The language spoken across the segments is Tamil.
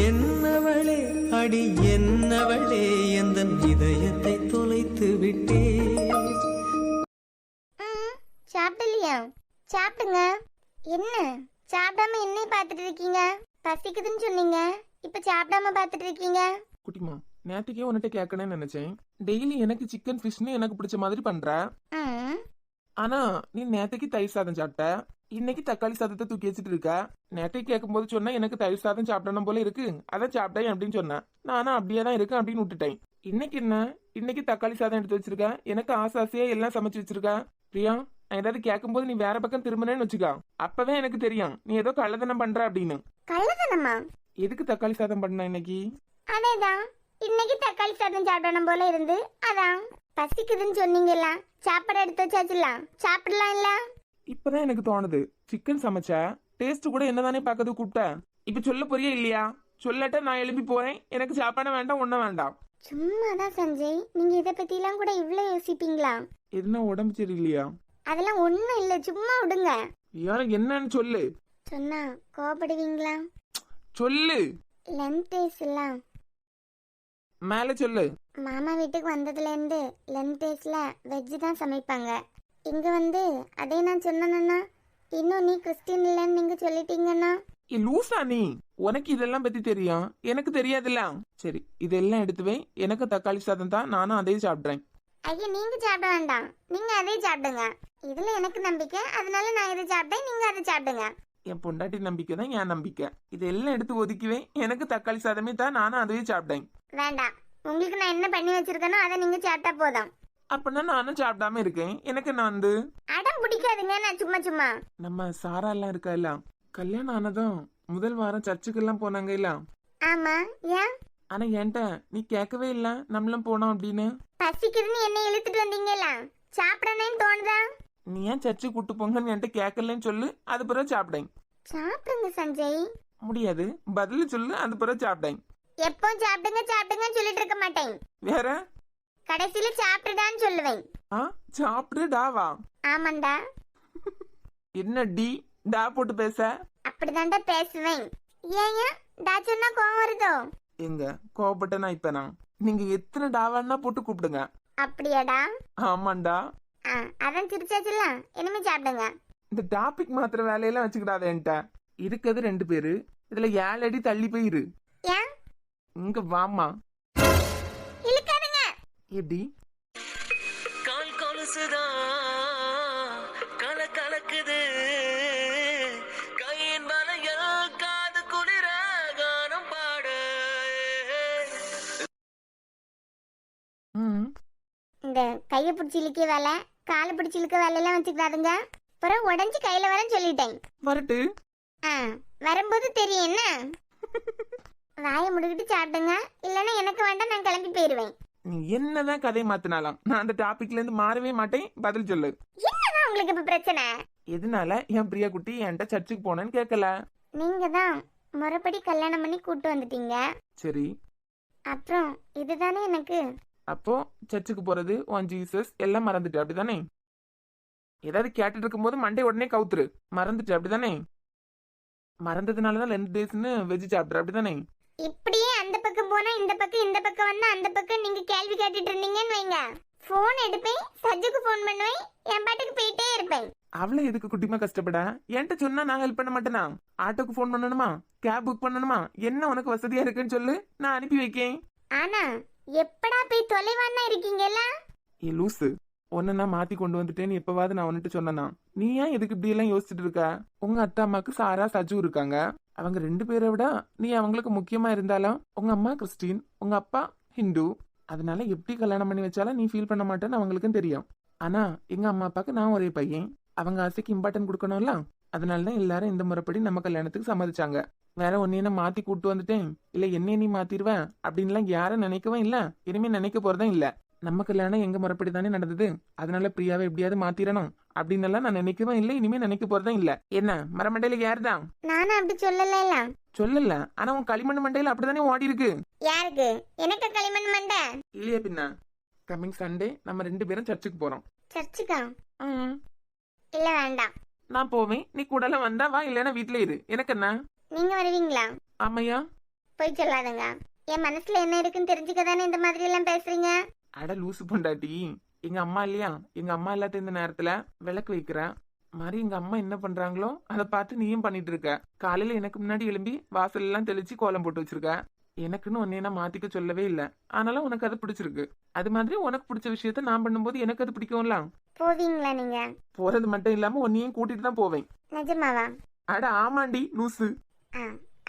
என்னவளே அடி என்னவளே எந்தன் இதயத்தை தொலைத்து விட்டே. சாப்பிடலையா? சாப்பிடுங்க. என்ன சாப்பிடாம என்னை பார்த்துட்டு இருக்கீங்க? பசிக்குதுன்னு சொன்னீங்க, இப்ப சாப்பிடாம பார்த்துட்டு இருக்கீங்க. குட்டிமா, நேற்றுக்கே உன்கிட்ட கேட்கணும்னு நினைச்சேன். டெய்லி எனக்கு சிக்கன் ஃபிஷ்னு எனக்கு பிடிச்ச மாதிரி பண்ற. ஆனா நீ நேற்றுக்கு தயிர் சாதம் சாப்பிட்ட, இன்னைக்கு தக்காளி சாதத்தை தூக்கி வச்சுட்டு இருக்க. நேற்றைக்கு கேட்கும் போது சொன்னா எனக்கு தயிர் சாதம் சாப்பிடணும் போல இருக்கு, அதான் சாப்பிட்டேன் அப்படின்னு சொன்னேன். நானும் அப்படியே தான் இருக்கேன் அப்படின்னு விட்டுட்டேன். இன்னைக்கு என்ன, இன்னைக்கு தக்காளி சாதம் எடுத்து வச்சிருக்க, எனக்கு ஆசாசியா எல்லாம் சமைச்சு வச்சிருக்க. பிரியா, நான் ஏதாவது கேட்கும் போது நீ வேற பக்கம் திரும்பினேன்னு வச்சுக்கா, அப்பவே எனக்கு தெரியும் நீ ஏதோ கள்ளத்தனம் பண்ற அப்படின்னு. கள்ளத்தனமா? எதுக்கு தக்காளி சாதம் பண்ண இன்னைக்கு? அதேதான், இன்னைக்கு தக்காளி சாதம் சாப்பிடணும் போல இருந்து, அதான். பசிக்குதுன்னு சொன்னீங்கல்ல, சாப்பாடு எடுத்து வச்சாச்சுலாம், சாப்பிடலாம் இல்ல? இப்பதான் எனக்கு தோணுது, சிக்கன் சமைச்ச டேஸ்ட் கூட என்னதானே பாக்கிறது கூப்பிட்ட. இப்ப சொல்ல போறியா இல்லையா? சொல்லட்ட நான் எழுப்பி போறேன், எனக்கு சாப்பாடு வேண்டாம், ஒன்னும் வேண்டாம். சும்மாதான் சஞ்சய், நீங்க இத பத்தி எல்லாம் கூட இவ்வளவு யோசிப்பீங்களா? எதுனா உடம்பு சரியில்லையா? அதெல்லாம் ஒண்ணும் இல்ல, சும்மா விடுங்க. யாரும் என்னன்னு சொல்லு. சொன்னா கோபப்படுவீங்களா? சொல்லு. லென்த் டேஸ் எல்லாம் மேல சொல்லு. மாமா வீட்டுக்கு வந்ததுல இருந்து லென்த் டேஸ்ல வெஜ் தான் சமைப்பாங்க. இங்க வந்து அதே நான் சொன்னேன்னா, இன்னும் நீ கிறிஸ்டின் இல்லன்னு நீங்க சொல்லிட்டீங்கன்னா. லூசா நீ? உனக்கு இதெல்லாம் பத்தி தெரியும், எனக்கு தெரியாதுல்ல. சரி, இதெல்லாம் எடுத்துவே, எனக்கு தக்காளி சாதம் தான், நானும் அதே சாப்பிடுறேன். ஐயா, நீங்க சாப்பிட வேண்டாம், நீங்க அதே சாப்பிடுங்க. இதுல எனக்கு நம்பிக்கை, அதனால நான் இதை சாப்பிட்டேன், நீங்க அதை சாப்பிடுங்க. என் பொண்டாட்டி நம்பிக்கை தான் என் நம்பிக்கை. இதெல்லாம் எடுத்து ஒதுக்கிவே, எனக்கு தக்காளி சாதமே தான், நானும் அதுவே சாப்பிட்டேன். வேண்டாம், உங்களுக்கு நான் என்ன பண்ணி வச்சிருக்கேனோ அதை நீங்க சாப்பிட்டா போதும். அப்படின்னா நானும் சாப்பிடாம இருக்கேன். எனக்கு நான் வந்து அடம் பிடிக்காதுங்க, நான் சும்மா சும்மா. நம்ம சாரா எல்லாம் இருக்கா இல்ல, கல்யாணம் ஆனதும் முதல் வாரம் சர்ச்சுக்கு எல்லாம் போனாங்க இல்ல. ஆமா, ஏன்? ஆனா என்கிட்ட நீ கேட்கவே இல்ல நம்மளும் போனோம் அப்படின்னு. பசிக்குதுன்னு என்ன இழுத்துட்டு வந்தீங்கல்ல, சாப்பிடணும்னு தோணுதா? நீ ஏன் சர்ச்சுக்கு கூட்டு போங்கன்னு என்கிட்ட கேட்கலன்னு சொல்லு, அது பிறகு சாப்பிட்டேன். சாப்பிடுங்க சஞ்சய். முடியாது, பதில் சொல்லு, அது பிறகு சாப்பிட்டேன். எப்போ சாப்பிடுங்க சாப்பிடுங்க சொல்லிட்டு இருக்க மாட்டேன். வேற கடைசியில சாப்பிடுடான்னு சொல்லுவேன். சாப்பிடு டாவா? ஆமாண்டா. என்ன டி டா போட்டு பேச? அப்படிதான்டா பேசுவேன். ஏன் டா சொன்னா கோவம் வருதோ? எங்க கோவப்பட்டனா இப்ப நான்? நீங்க எத்தனை டாவான்னா போட்டு கூப்பிடுங்க. அப்படியாடா? ஆமாண்டா. அதான் சிரிச்சாச்சுல, இனிமே சாப்பிடுங்க. இந்த டாபிக் மாத்திர வேலையெல்லாம் வச்சுக்கிடாத என்கிட்ட. இருக்கிறது 2 பேரு, இதுல 7 அடி தள்ளி போயிரு. ஏன்? இங்க வாமா. இழுக்காதுங்க. எப்படி? கால் கொலுசுதான் கல கலக்குது, கையின் வலையில் காது குளிர கானம் பாட. இந்த கையை பிடிச்சி இழுக்க வேலை, காலை பிடிச்சி இழுக்க வேலையெல்லாம் வச்சுக்கிடாதுங்க. அப்புறம் உடஞ்சி கையில வரேன்னு சொல்லிட்டேன். வரட்டு. வரும்போது தெரியும் என்ன. வாயை முடிக்கிட்டு சாப்பிடுங்க, இல்லன்னா எனக்கு வேண்டாம், நான் கிளம்பி போயிருவேன். நீ என்னதான் கதை மாத்தினாலும் நான் அந்த டாபிக்ல இருந்து மாறவே மாட்டேன். பதில் சொல்லு. என்னதான் உங்களுக்கு இப்ப பிரச்சனை? எதனால என் பிரியா குட்டி என்கிட்ட சர்ச்சுக்கு போனேன்னு கேட்கல? நீங்க தான் முறைப்படி கல்யாணம் பண்ணி கூட்டு வந்துட்டீங்க. சரி, அப்புறம் இதுதானே எனக்கு. அப்போ சர்ச்சுக்கு போறது உன் ஜீசஸ் எல்லாம் மறந்துட்டு அப்படிதானே? ஏதாவது கேட்டுட்டு இருக்கும் போது மண்டே உடனே கவுத்துரு, மறந்துட்டு அப்படிதானே? மறந்ததுனாலதான் 2 டேஸ்ன்னு வெஜ் சாப்பிட்ற அப்படிதானே? இப்படியே அந்த பக்கம் போனா இந்த பக்கம், இந்த பக்கம் வந்தா அந்த பக்கம் நீங்க கேள்வி கேட்டுட்டு இருந்தீங்கன்னு வைங்க, போன் எடுப்பேன், சஜுக்கு போன் பண்ணுவேன், என் பாட்டுக்கு போயிட்டே இருப்பேன். அவளை எதுக்கு குட்டிமா கஷ்டப்பட? என்கிட்ட சொன்னா நான் ஹெல்ப் பண்ண மாட்டேனா? ஆட்டோக்கு போன் பண்ணணுமா, கேப் புக் பண்ணணுமா, என்ன உனக்கு வசதியா இருக்குன்னு சொல்லு, நான் அனுப்பி வைக்கேன். ஆனா எப்படா போய் தொலைவானா இருக்கீங்கல்ல? ஏ லூசு, உன்ன நான் மாத்தி கொண்டு வந்துட்டேன்னு எப்பவாவது நான் உன்னிட்டு சொன்னா? நீ ஏன் எதுக்கு இப்படி எல்லாம் யோசிச்சுட்டு இருக்க? உங்க அத்தா அம்மாக்கு சாரா சஜு இருக்காங்க, அவங்க 2 பேரை விட நீ அவங்களுக்கு முக்கியமா இருந்தாலும் உங்க அம்மா கிறிஸ்டின், உங்க அப்பா ஹிந்து. அதனால எப்படி கல்யாணம் பண்ணி வச்சாலும் நீ ஃபீல் பண்ண மாட்டேன்னு அவங்களுக்கும் தெரியும். ஆனா எங்க அம்மா அப்பாக்கு நான் ஒரே பையன், அவங்க ஆசைக்கு இம்பார்ட்டன்ட் கொடுக்கணும்ல. அதனாலதான் எல்லாரும் இந்த முறைப்படி நம்ம கல்யாணத்துக்கு சம்மதிச்சாங்க. வேற ஒன்னைய மாத்தி கூட்டு வந்துட்டேன், இல்ல என்னைய நீ மாத்திருவ அப்படின்லாம் யாரும் நினைக்கவும் இல்ல, இனிமே நினைக்க போறதும் இல்ல. நம்ம கல்யாணம் எங்க முறைப்படி தானே நடந்தது, அதனால பிரியாவை எப்படியாவது மாத்திரணும் அப்படின்னு எல்லாம் நான் நினைக்கவும் இல்லை, இனிமே நினைக்க போறதும் இல்ல. என்ன மரமண்டையில யாருதான்? நானும் அப்படி சொல்லல. சொல்லல, ஆனா உன் களிமண் மண்டையில அப்படித்தானே ஓடி இருக்கு. யாருக்கு? எனக்கு களிமண் மண்டை இல்லையா பின்ன? கம்மிங் சண்டே நம்ம 2 பேரும் சர்ச்சுக்கு போறோம். சர்ச்சுக்கா? இல்ல வேண்டாம். நான் போவேன், நீ கூடலாம் வந்தா வா, இல்லைன்னா வீட்டுல இரு, எனக்கு என்ன? நீங்க வருவீங்களா? ஆமையா. போய் சொல்லாதுங்க. என் மனசுல என்ன இருக்குன்னு தெரிஞ்சுக்க தானே இந்த மாதிரி எல்லாம் பேசுறீங்க. அட லூசு பொண்டாட்டி, எங்க அம்மா இல்லையா, எங்க அம்மா இல்லாத இந்த நேரத்துல விளக்கு வைக்கிறேன் மாதிரி எங்க அம்மா என்ன பண்றாங்களோ அதை பார்த்து நீயும் பண்ணிட்டு இருக்க. காலையில எனக்கு முன்னாடி எழும்பி வாசல் எல்லாம் தெளிச்சு கோலம் போட்டு வச்சிருக்க. எனக்குன்னு உன்னை நான் மாத்திக்க சொல்லவே இல்லை, ஆனாலும் உனக்கு அது பிடிச்சிருக்கு. அது மாதிரி உனக்கு பிடிச்ச விஷயத்த நான் பண்ணும்போது எனக்கு அது பிடிக்கும்ல. போவீங்களா நீங்க? போறது மட்டும் இல்லாம உன்னையும் கூட்டிட்டு தான் போவேன். நிஜமாவா? அட ஆமாண்டி லூசு.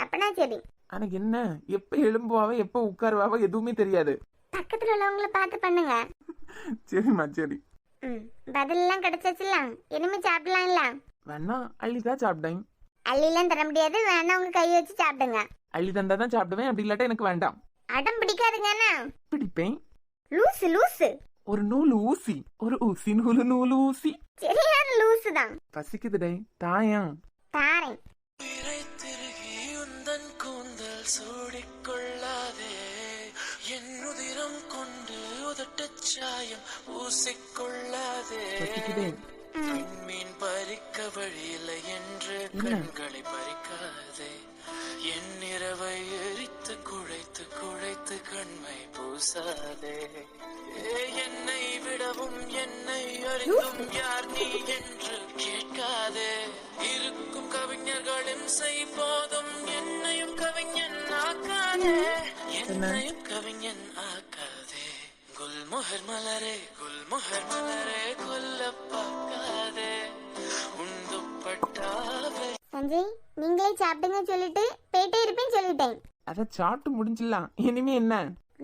அப்பனா சரி. ஆனா என்ன, எப்ப எழும்புவாவ எப்ப உட்காருவாவ எதுவுமே தெரியாது. பக்கத்துல உள்ளவங்கள பார்த்து பண்ணுங்க. சரிம்மா சரி. பதில் எல்லாம் கிடைச்சாச்சுல, இனிமே சாப்பிடலாம் இல்ல? வேணா அள்ளிதான் சாப்பிட்டேன். அள்ளிலாம் தர முடியாது, வேணா உங்க கை வச்சு சாப்பிடுங்க. அள்ளி தந்தா தான் சாப்பிடுவேன், அப்படி இல்லாட்டா எனக்கு வேண்டாம். அடம் பிடிக்காதுங்கண்ணா. பிடிப்பேன். லூசு லூசு. ஒரு நூல் ஊசி, ஒரு ஊசி நூலு நூலு ஊசி. சரியான லூசு தான். பசிக்குதுடே தாயா. தாரேன். திருகி உந்தன் கூந்தல் சூடிக்கொள்ளாதே, என் உதிரம் கொண்டு உதட்டுச் சாயம் பூசிக்கொள்ளாதே. பசிக்குதே. மீன் பறிக்க வழியில்லை என்று கண்களை பறிக்காதே, என் இரவை எரித்து குழைத்து குழைத்து கண்மை பூசாதே. என்னை விடவும் என்னை அறிந்தும் யார் நீ என்று கேட்காதே. இருக்கும் கவிஞர்களின் செய்போதும் என்னையும் கவிஞன் ஆக்காதே, என்னையும் கவிஞன் ஆக்காதே. குல்முகர் மலரே குல்முகர் மலரே கொல்ல பார்க்காதே, உந்துப்பட்டாவே. சஞ்சய், நீங்களே சாப்பிடுங்க சொல்லிட்டு போயிட்டே இருப்பேன்னு சொல்லிட்டேன். அத சாப்பிட்டு முடிஞ்சிடலாம், இனிமே என்ன?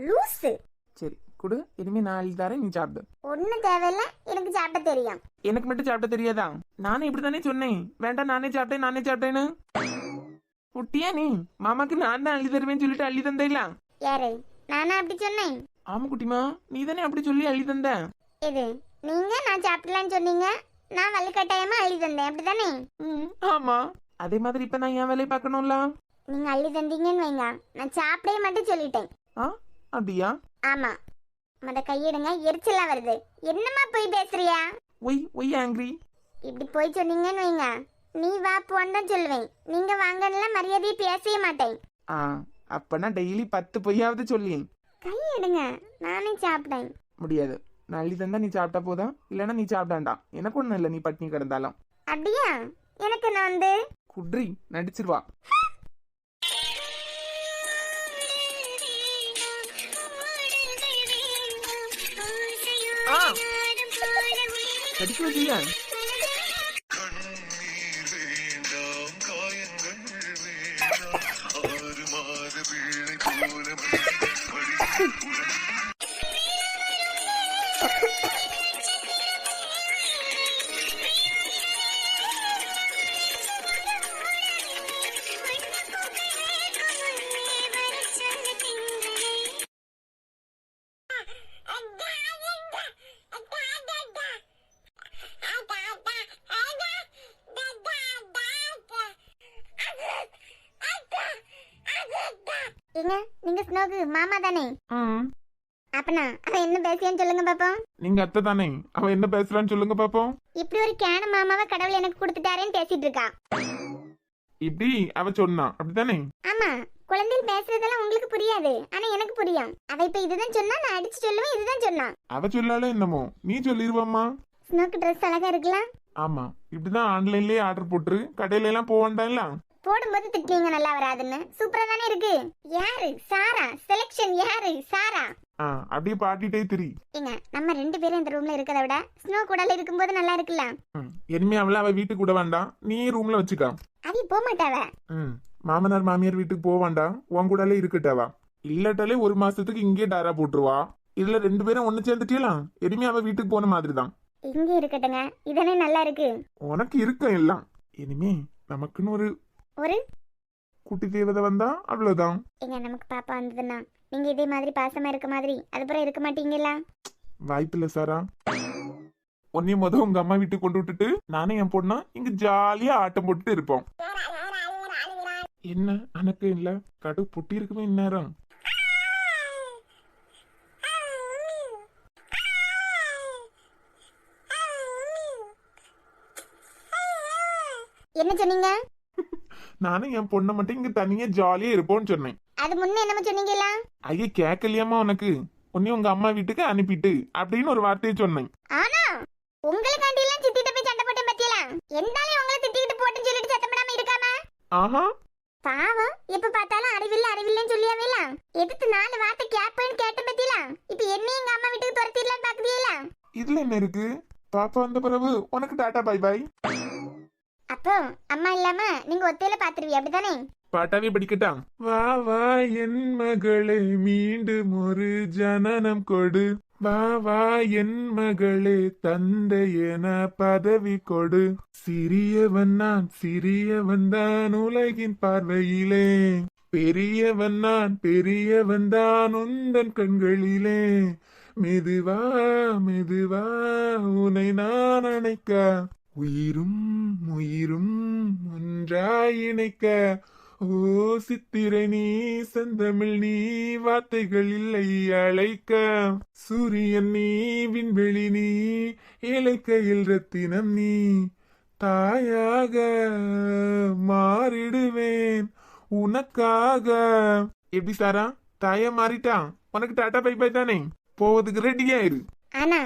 லூசு. சரி குடு, இனிமே நான் அள்ளி தரேன், நீ சாப்பிடு. ஒன்னும் தேவையில்ல, எனக்கு சாப்பிட தெரியும். எனக்கு மட்டும் சாப்பிட தெரியாதா? நானே இப்படித்தானே சொன்னேன், வேண்டாம் நானே சாப்பிட்டேன்னு. குட்டியா நீ, மாமாக்கு நான் தான் அள்ளி தருவேன்னு சொல்லிட்டு அள்ளி தந்தேல. யாரு? நானா அப்படி சொன்னேன்? ஆமா குட்டிமா, நீ தானே அப்படி சொல்லி அள்ளி தந்த. இது நீங்க நான் சாப்பிடலான்னு சொன்னீங்க, நான் வலுக்கட்டாயமா அள்ளி தந்தேன், அப்படிதானே? ஆமா, அதே மாதிரி இப்ப நான் என் வேலையை பார்க்கணும்ல. நீங்க அள்ளி தந்தீங்கன்னு வைங்க, நான் சாப்பிடவே மட்டும் சொல்லிட்டேன். அப்படியா? ஆமா. மத கையிடுங்க, எரிச்சலா வருது. என்னமா போய் பேசுறியா? Why angry. இப்படி போய் சொன்னீங்கன்னு வைங்க, நீ வா போன்னு தான் சொல்லுவேன். நீங்க வாங்கல மரியாதையை பேசவே மாட்டேன். அப்பனா டெய்லி 10 பொய்யாவது சொல்லி. கையிடுங்க, நானே சாப்பிட்டேன். முடியாது, நான் அள்ளி தந்தா நீ சாப்பிட்டா போதும், இல்லைன்னா நீ சாப்பிடாண்டா. எனக்கு ஒண்ணும் இல்லை, நீ பட்டினி கிடந்தாலும். அப்படியா? எனக்கு நான் வந்து குட்ரி நடிச்சிருவா. கடிக்கலையா? நீங்க ஸ்னோக்கு மாமா தானே? அப்பனா அவன் என்ன பேசியான்னு சொல்லுங்க பாப்போம். நீங்க அத்தை தானே, அவன் என்ன பேசுறான்னு சொல்லுங்க பாப்போம். இப்படி ஒரு கேன மாமாவை கடவுள் எனக்கு கொடுத்துட்டாரேன்னு பேசிட்டு இருக்கா. இப்படி அவ சொன்னா அப்படித்தானே? ஆமா, குழந்தைகள் பேசுறதெல்லாம் உங்களுக்கு புரியாது, ஆனா எனக்கு புரியும். அவ இப்ப இதுதான் சொன்னா, நான் அடிச்சு சொல்லுவேன் இதுதான் சொன்னா. அவ சொல்லாலே என்னமோ நீ சொல்லிருவாமா. ஸ்னோக்கு ட்ரெஸ் அழகா இருக்கலாம். ஆமா, இப்படிதான் ஆன்லைன்லயே ஆர்டர் போட்டுரு, கடையில எல்லாம் போவான்டா. போடும்போது திட்டுவீங்க நல்லா வராதுன்னு. சூப்பரா தானே இருக்கு. யாரு? சாரா. செலக்ஷன் யாரு? சாரா. அப்படியே பாட்டிட்டே திரி. ஏங்க, நம்ம 2 பேரும் இந்த ரூம்ல இருக்கதை விட ஸ்னோ கூடல இருக்கும்போது நல்லா இருக்குல்ல. இனிமே அவள வீட்டுக்கு கூட வேண்டாம், நீ ரூம்ல வச்சுக்கா. அவ போக மாட்டாவ. மாமனார் மாமியார் வீட்டுக்கு போக வேண்டாம், உன் கூடலே இருக்கட்டாவா. இல்லாட்டாலே 1 மாசத்துக்கு இங்கே டாரா போட்டுருவா. இதுல 2 பேரும் ஒண்ணு சேர்ந்துட்டீலாம், இனிமே அவ வீட்டுக்கு போன மாதிரி தான். இங்க இருக்கட்டுங்க, இதனே நல்லா இருக்கு. உனக்கு இருக்க எல்லாம். இனிமே நமக்குன்னு ஒரு குட்டி தேவதை வந்தா அவ்வளவுதான். எங்க நமக்கு பாப்பா வந்ததுன்னா நீங்க இதே மாதிரி பாசமா இருக்க மாதிரி அதுக்கப்புறம் இருக்க மாட்டீங்களா? வாய்ப்பில்ல சாரா. உன்னையும் உங்க அம்மா வீட்டுக்கு கொண்டு விட்டுட்டு நானே என் பொண்ணா இங்க ஜாலியா ஆட்டம் போட்டுட்டு இருப்போம். என்ன அனக்கு இல்ல, கடு புட்டி இருக்குமே இந்நேரம். என்ன சொன்னீங்க? நானும் என் பொண்ணை மட்டும் இங்க தனியா ஜாலியா இருப்போம்னு சொன்னேன். அது முன்ன என்னமோ சொன்னீங்களா? ஐயா கேட்கலையாமா உனக்கு? உன்னையும் உங்க அம்மா வீட்டுக்கு அனுப்பிட்டு அப்படின்னு ஒரு வார்த்தையை சொன்னேன். ஆனா உங்களுக்காண்டி எல்லாம் சித்திட்ட போய் சண்டை போட்டேன் பத்தியலா? எந்தாலே உங்களை திட்டிக்கிட்டு போட்டுன்னு சொல்லிட்டு சத்தம் போடாம இருக்காம? ஆஹா, பாவம், எப்ப பார்த்தாலும் அறிவில்லைன்னு சொல்லியாவேல. எதுக்கு 4 வார்த்தை கேட்பேன்னு கேட்டேன் பத்தியலா? இப்ப என்ன எங்க அம்மா வீட்டுக்கு துரத்திடலான்னு பாக்குறீங்களா? இதுல என்ன இருக்கு? பாப்பா வந்த பிறகு உனக்கு டாடா பை பை. அப்போ அம்மா இல்லாம நீங்க ஒத்தையில பாத்துருவீ அப்படித்தானே? பாட்டாவே படிக்கட்டாம். வா வா என் மகளே மீண்டும் ஒரு ஜனனம் கொடு, வா வா என் மகளே தந்தை என பதவி கொடு, சிறியவன் தான் உலகின் பார்வையிலே, பெரியவன் தான் உந்தன் கண்களிலே, மெதுவா உன்னை நான் அணைக்க, உயிரும் ஒன்றாய் இணைக்க, ஓ சித்திரை நீ செந்தமிழ் நீ வார்த்தைகள் இல்லை அழைக்க, சூரியன் நீ விண்வெளி நீ இலக்கையில் ரத்தினம் நீ, தாயாக மாறிடுவேன் உனக்காக. எப்படி சாரா, தாயா மாறிட்டான்? உனக்கு டாட்டா பை பை தானே? போவதுக்கு ரெடியா இரு. ஆனா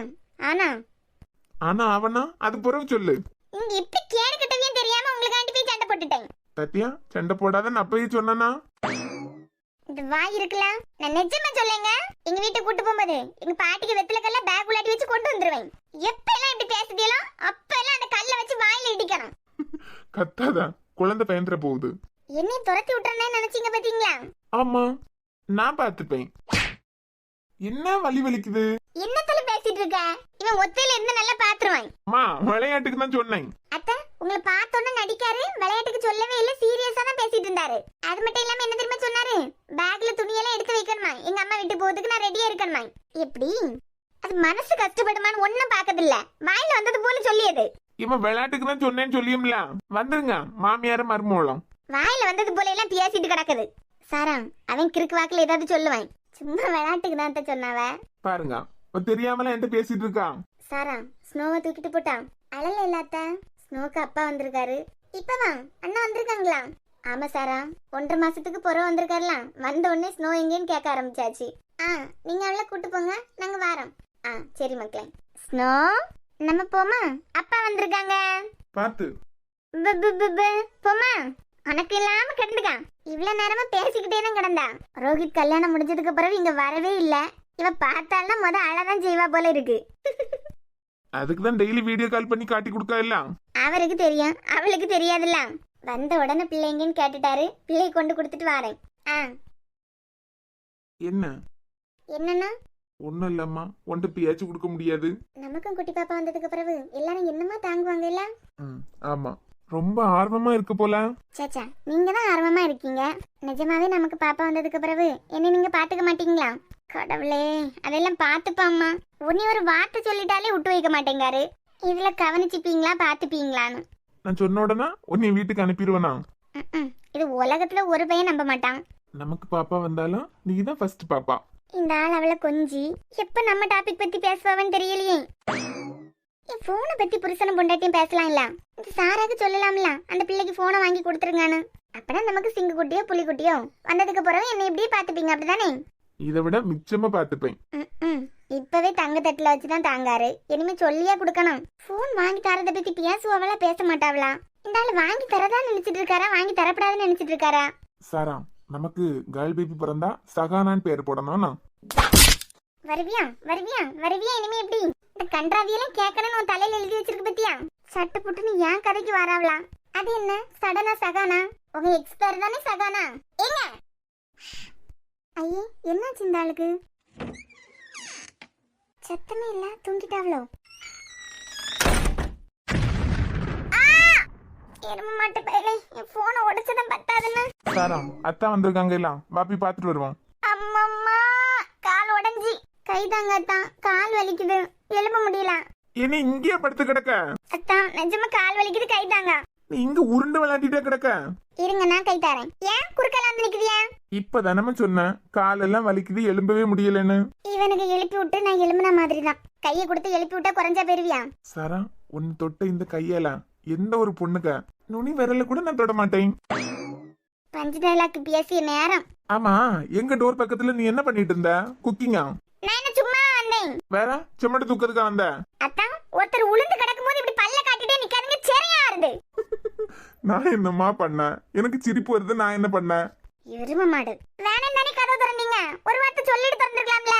ஆனா அவனா அது பிறகு சொல்லு. இங்க இப்ப கேடு கட்டவே தெரியாம உங்களுக்காண்டி போய் சண்டை போட்டுட்டேன். சத்தியா சண்டை போடாதன்னு அப்பயே சொன்னா? இந்த வாய் இருக்கலாம். நான் நிஜமா சொல்லேங்க, எங்க வீட்டுக்கு கூட்டு போகும்போது எங்க பாட்டிக்கு வெத்தலைக்கல்ல பேக் உள்ளாட்டி வச்சு கொண்டு வந்துருவேன். எப்ப எல்லாம் இப்படி பேசுதீங்களோ அப்ப எல்லாம் அந்த கல்லை வச்சு வாயில இடிக்கணும். கத்தாதா, குழந்தை பயந்துற போகுது. என்னை துரத்தி விட்டுறேன்னு நினைச்சீங்க பாத்தீங்களா? ஆமா, நான் பாத்துப்பேன். என்ன வலி வலிக்குது? என்னத்துல பேசிட்டு இருக்க? இவன் ஒத்தையில இருந்து நல்லா பாத்துருவான். அம்மா விளையாட்டுக்கு தான் சொன்னேன். அத்தை, உங்களை பார்த்தோன்னு நடிக்காரு, விளையாட்டுக்கு சொல்லவே இல்ல, சீரியஸா தான் பேசிட்டு இருந்தாரு. அது மட்டும் இல்லாம என்ன தெரியுமா சொன்னாரு? பேக்ல துணியெல்லாம் எடுத்து வைக்கணுமா, எங்க அம்மா வீட்டுக்கு போறதுக்கு நான் ரெடியா இருக்கணுமா. எப்படி அது மனசு கஷ்டப்படுமான்னு ஒன்னும் பாக்கதில்ல, வாயில வந்தது போல சொல்லியது. இவன் விளையாட்டுக்கு தான் சொன்னேன்னு சொல்லியும்ல. வந்துருங்க மாமியார மருமோளம். வாயில வந்தது போல எல்லாம் பேசிட்டு கிடக்குது. சாரா, அவன் கிறுக்கு வாக்குல ஏதாவது சொல்லுவான். சும்மா விளையாட்டுக்கு தான் சொன்னாவ. பாருங்க, தெரியாமல என்கிட்ட பேசிட்டு இருக்கான். சாரா, ஸ்னோவை தூக்கிட்டு போட்டான். அழல இல்லாத ஸ்னோக்கு அப்பா வந்திருக்காரு. இப்பவா அண்ணா வந்திருக்காங்களா? ஆமா சாரா, 1.5 மாசத்துக்கு பிறகு வந்திருக்காருலாம். வந்த உடனே ஸ்னோ எங்கேன்னு கேட்க ஆரம்பிச்சாச்சு. நீங்க அவளை கூட்டு போங்க, நாங்க வாரோம். சரி மக்களே. ஸ்னோ, நம்ம போமா? அப்பா வந்திருக்காங்க. பாத்து போமா. உனக்கு இல்லாம கிடந்துக்கான். இவ்வளவு நேரமா பேசிக்கிட்டே தான் கிடந்தா. ரோஹித் கல்யாணம் முடிஞ்சதுக்கு பிறகு இங்க வரவே இல்ல. இவ பார்த்தாலும் அழதான் செய்வா போல இருக்கு. அதுக்குதான் டெய்லி வீடியோ கால் பண்ணி காட்டி கொடுக்கா இல்ல. அவருக்கு தெரியும், அவளுக்கு தெரியாதுல்ல. வந்த உடனே பிள்ளைங்கன்னு கேட்டுட்டாரு. பிள்ளை கொண்டு கொடுத்துட்டு வரேன். என்னன்னா? ஒண்ணும் இல்லம்மா, ஒன்று பியாச்சு கொடுக்க முடியாது. நமக்கும் குட்டி பாப்பா வந்ததுக்கு பிறகு எல்லாரும் என்னமா தாங்குவாங்க இல்ல? ஆமா, ரொம்ப ஆர்வமா இருக்கு போல. சாச்சா, நீங்க தான் ஆர்வமா இருக்கீங்க. நிஜமாவே நமக்கு பாப்பா வந்ததுக்கு பிறகு என்ன நீங்க பாத்துக்க மாட்டீங்களா? கடவுளே, அதெல்லாம் பாத்துப்பாம்மா. உன்னை ஒரு வார்த்தை சொல்லிட்டாலே விட்டு வைக்க மாட்டேங்காரு. இதுல கவனிச்சுப்பீங்களா பாத்துப்பீங்களான்னு நான் சொன்ன உடனே உன்னை வீட்டுக்கு அனுப்பிடுவேனா? இது உலகத்துல ஒரு பையன் நம்ப மாட்டான். நமக்கு பாப்பா வந்தாலும் நீதான் ஃபர்ஸ்ட் பாப்பா. இந்த ஆள் அவளை கொஞ்சி எப்ப நம்ம டாபிக் பத்தி பேசுவான்னு தெரியலையே. என் போனை பத்தி புருஷனும் பொண்டாட்டியும் பேசலாம் இல்ல. இந்த சாராக்கு சொல்லலாம்ல, அந்த பிள்ளைக்கு போனை வாங்கி கொடுத்துருங்கானு. அப்பதான் நமக்கு சிங்கு குட்டியோ புலி குட்டியோ வந்ததுக்கு பிறகு என்ன இப்படியே பாத்துப்பீங்க, அப்படிதானே? இதை விட மிச்சமா பாத்துப்பேன். இப்பவே தங்க தட்டுல வச்சுதான் தாங்காரு. இனிமே சொல்லியா கொடுக்கணும். போன் வாங்கி தரத பத்தி பேசுவாவளா பேச மாட்டாவளா? இந்த ஆள் வாங்கி தரதா நினைச்சிட்டு இருக்காரா, வாங்கி தரப்படாதுன்னு நினைச்சிட்டு இருக்காரா? சாரா, நமக்கு கேர்ள் பேபி பிறந்தா சகானான்னு பேர் போடணும். வருவியா வருவியா வருவியா? இனிமே எப்படி இந்த கன்றாவியெல்லாம் கேட்கணும்னு உன் தலையில எழுதி வச்சிருக்கு பத்தியா? சட்டு புட்டுன்னு ஏன் கதைக்கு வராவளா? அது என்ன சடனா சகானா? உங்க எக்ஸ்பேர் தானே சகானா? ஏங்க ஐயே, என்னாச்சு இந்த ஆளுக்கு? சத்தமே இல்ல, தூங்கிட்டாவளோ? எரும மாட்டு பையலே, என் போனை உடைச்சதும் பத்தாதுன்னு. சாரா, அத்தா வந்திருக்காங்க இல்ல, பாப்பி பாத்துட்டு வருவோம். அம்மம்மா, கால் உடைஞ்சி. கைதாங்க அத்தா, கால் வலிக்குது, எழுப்ப முடியல. என்ன இங்கே படுத்து கிடக்க? அத்தா, நிஜமா கால் வலிக்குது, கைதாங்க. நீ இங்க உருண்டு விளையாண்டிட்டே கிடக்க. இருங்க, நான் கை தரேன். ஏன் குறுக்கலாம் நினைக்குதியா? இப்ப தானே சொன்னேன் காலெல்லாம் வலிக்குது, எழும்பவே முடியலன்னு. இவனுக்கு எழுப்பி விட்டு நான் எழும்பின மாதிரி தான். கையை கொடுத்து எழுப்பி விட்டா குறைஞ்சா பெறுவியா? சாரா, உன் தொட்ட இந்த கையால எந்த ஒரு பொண்ணுக்க நுனி விரல கூட நான் தொட மாட்டேன். பஞ்சு டைலாக் பேசிய நேரம். ஆமா, எங்க டோர் பக்கத்துல நீ என்ன பண்ணிட்டு இருந்த? குக்கிங்கா? நான் என்ன சும்மா வந்தேன். வேற செம்மட்டு தூக்கிறதுக்கா வந்த? அத்தான் ஒருத்தர் உளுந்து கிடக்கும்போது இப்படி பல்ல காட்டிட்டே நிக்காதீங்க, சரியா வருது. நான் என்னம்மா பண்ணேன்? எனக்கு சிரிப்பு வருது. நான் என்ன பண்ணேன்? எரும மாடு. வேணாம் தானே கதவு திறந்தீங்க, ஒரு வார்த்தை சொல்லிட்டு திறந்துருக்கலாம்ல.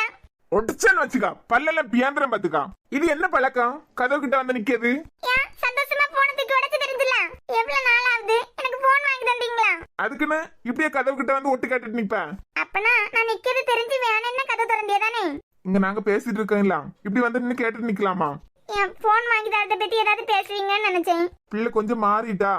ஒடிச்சல் வச்சுக்கா, பல்லெல்லாம் பியாந்திரம் பாத்துக்கா. இது என்ன பழக்கம்? கதவு கிட்ட வந்து நிக்கிறது. ஏன் சந்தோஷமா போனதுக்கு உடச்சு தெரிஞ்சில? எவ்வளவு நாள் ஆகுது? எனக்கு போன் வாங்கி தந்தீங்களா? அதுக்குன்னு இப்படியே கதவு கிட்ட வந்து ஒட்டு காட்டிட்டு நிப்ப? அப்பனா நான் நிக்கிறது தெரிஞ்சு வேணும்னா கதவு திறந்தியதானே? இங்க நாங்க பேசிட்டு இருக்கோம்ல, இப்படி வந்து நின்னு கேட்டு நிக்கலாமா? என் போன் வாங்கி தரத பத்தி ஏதாவது பேசுவீங்கன்னு நினைச்சேன். பிள்ளை கொஞ்சம் மாறிட்டா.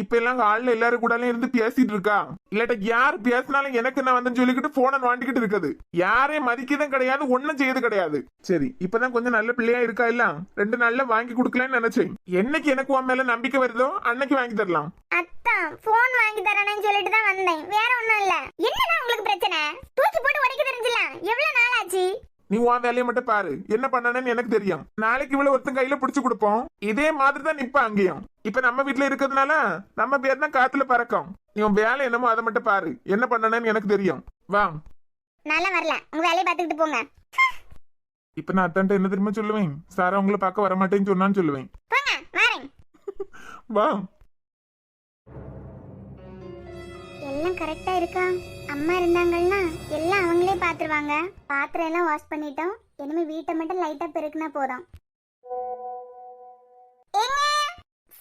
இப்ப எல்லாம் ஆள்ல எல்லாரும் கூட இருந்து பேசிட்டு இருக்கா. இல்லாட்ட யார் பேசினாலும் எனக்கு நான் வந்து சொல்லிக்கிட்டு போனை வாண்டிக்கிட்டு இருக்குது. யாரையும் மதிக்கதும் கிடையாது, ஒன்னும் செய்யறது கிடையாது. சரி, இப்பதான் கொஞ்சம் நல்ல பிள்ளையா இருக்கா. இல்ல 2 நாள்ல வாங்கி கொடுக்கலான்னு நினைச்சேன். என்னைக்கு எனக்கு உன் மேல நம்பிக்கை வருதோ அன்னைக்கு வாங்கி தரலாம். அத்தான் போன் வாங்கி தரேன்னு சொல்லிட்டு தான் வந்தேன், வேற ஒண்ணும் இல்ல. என்னதான் உங்களுக்கு பிரச்சனை? தூக்கி போட்டு உடைக்க தெரிஞ்சல? எவ்வளவு நாள் ஆச்சு? நீ உன் வேலையை மட்டும் பாரு. என்ன பண்ணணும்னு எனக்கு தெரியும். நாளைக்கு இவ்வளவு ஒருத்தன் கையில பிடிச்சு கொடுப்போம். இதே மாதிரி தான் நிப்ப அங்கேயும். இப்ப நம்ம வீட்டுல இருக்கிறதுனால நம்ம பேர் தான் காத்துல பறக்கும். நீ உன் வேலை என்னமோ அதை மட்டும் பாரு. என்ன பண்ணணும்னு எனக்கு தெரியும். வா. நல்லா வரல, உங்க வேலையை பார்த்துக்கிட்டு போங்க. இப்ப நான் அத்தான்ட்ட என்ன தெரியுமா சொல்லுவேன்? சாரா உங்களை பார்க்க வரமாட்டேன்னு சொன்னான்னு சொல்லுவேன். போங்க, வரேன். வா. எல்லாம் கரெக்டா இருக்கா? அம்மா இருந்தாங்கன்னா எல்லாம் அவங்களே பாத்துருவாங்க. பாத்திரம் எல்லாம் வாஷ் பண்ணிட்டோம். இனிமே வீட்டை மட்டும் லைட்டா பெருக்குனா போதும்.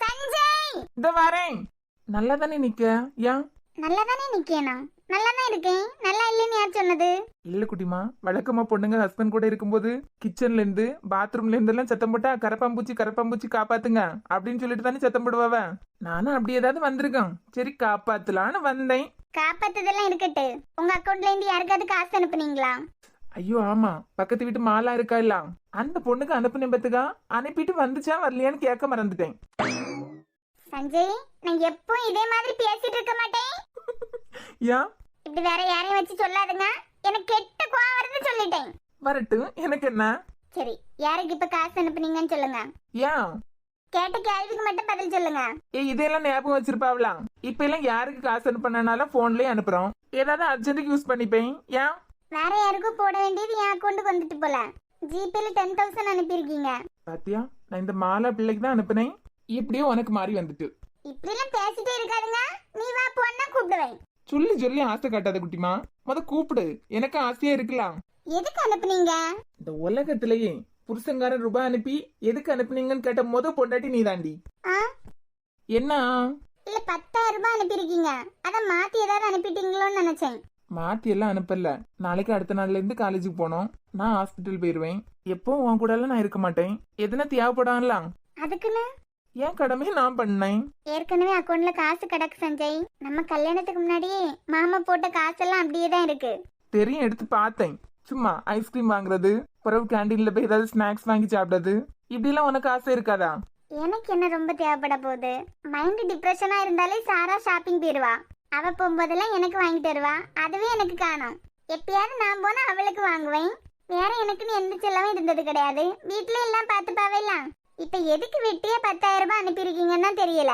சஞ்சய், இந்த வரேன். நல்லா தானே நிக்க. ஏன் நல்லா தானே நிக்கணும்? நல்லா தான் இருக்கேன். நல்லா இல்லைன்னு யார் சொன்னது? இல்ல குட்டிமா, வழக்கமா பொண்ணுங்க ஹஸ்பண்ட் கூட இருக்கும்போது கிச்சன்ல இருந்து பாத்ரூம்ல இருந்து எல்லாம் சத்தம் போட்டா கரப்பாம்பூச்சி காப்பாத்துங்க அப்படின்னு சொல்லிட்டு தானே சத்தம் போடுவாவ. நானும் அப்படி ஏதாவது வந்திருக்கேன். சரி காப்பாத்தலான்னு வந்தேன். காப்பாத்ததெல்லாம் இருக்கட்டு. உங்க அக்கௌண்ட்ல இருந்து யாருக்காவது காசு அனுப்புனீங்களா? ஐயோ ஆமா, பக்கத்து வீட்டு மாலா இருக்கா இல்ல, அந்த பொண்ணுக்கு அனுப்புனேன் பத்துக்கா. அனுப்பிட்டு வந்துச்சா வரலையான்னு கேட்க மறந்துட்டேன். சஞ்சய், நான் எப்பவும் இதே மாதிரி பேசிட்டு இருக்க மாட்டேன். ஏன் இப்படி வேற யாரையும் வச்சு சொல்லாதுங்க. எனக்கு கெட்ட கோவம் வருது சொல்லிட்டேன். வரட்டும், எனக்கு என்ன. சரி, யாருக்கு இப்ப காசு அனுப்புனீங்கன்னு சொல்லுங்க. ஏன் கேட்ட கேள்விக்கு மட்டும் பதில் சொல்லுங்க. இதெல்லாம் ஞாபகம் வச்சிருப்பாவலாம். இப்ப எல்லாம் யாருக்கு காசு அனுப்பினாலும் போன்லயே அனுப்புறோம். ஏதாவது அர்ஜென்ட்டுக்கு யூஸ் பண்ணிப்பேன். ஏன் வேற யாருக்கும் போட வேண்டியது என் அக்கௌண்ட்டுக்கு வந்துட்டு போல. ஜிபேல 10,000 அனுப்பியிருக்கீங்க. பாத்தியா, நான் இந்த மாலா பிள்ளைக்கு தான் அனுப்புனேன். எப்படியோ உனக்கு மாறி வந்துட்டு. இப்படி எல்லாம் பேசிட்டே இருக்காதுங்க. நீ வா போன்னா கூப்பிடுவேன். சொல்லி சொல்லி ஆசை காட்டாத குட்டிமா, கூப்பிடு. எனக்கு ஆசையா இருக்கலாம். எதுக்கு அனுப்புனீங்க? இந்த உலகத்திலேயே புருஷங்காரன் ரூபாய் அனுப்பி எதுக்கு அனுப்புனீங்கன்னு கேட்ட பொண்டாட்டி நீ தாண்டி. என்ன இல்ல 10,000 ரூபாய் அனுப்பியிருக்கீங்க. அத மாத்தி ஏதாவது அனுப்பிட்டீங்களோன்னு நினைச்சேன். மாத்தி எல்லாம் அனுப்பல. நாளைக்கு அடுத்த நாள்ல இருந்து காலேஜுக்கு போனோம். நான் ஹாஸ்பிட்டல் போயிருவேன். எப்பவும் உன் கூட எல்லாம் நான் இருக்க மாட்டேன். எதுனா தேவைப்படலாம். அதுக்குன்னு என் கடமையை நான் பண்ணேன். ஏற்கனவே அக்கௌண்ட்ல காசு கிடக்கு சஞ்சய். நம்ம கல்யாணத்துக்கு முன்னாடியே மாமா போட்ட காசெல்லாம் அப்படியே தான் இருக்கு. தெரியும், எடுத்து பார்த்தேன். சும்மா ஐஸ்கிரீம் வாங்குறது, பிறகு கேண்டீன்ல போய் ஏதாவது ஸ்நாக்ஸ் வாங்கி சாப்பிடுறது, இப்படி எல்லாம் உனக்கு ஆசை இருக்காதா? எனக்கு என்ன ரொம்ப தேவைப்பட போகுது? மைண்ட் டிப்ரெஷனா இருந்தாலே சாரா ஷாப்பிங் போயிருவா. அவ போகும்போதெல்லாம் எனக்கு வாங்கி தருவா. அதுவே எனக்கு காணும். எப்பயாவது நான் போனா அவளுக்கு வாங்குவேன். வேற எனக்குன்னு எந்த செலவும் இருந்தது கிடையாது. வீட்டுல எல்லாம் பார்த்துப்பாவேலாம். இப்ப எதுக்கு வெட்டியா 10,000 ரூபாய் அனுப்பியிருக்கீங்கன்னா தெரியல.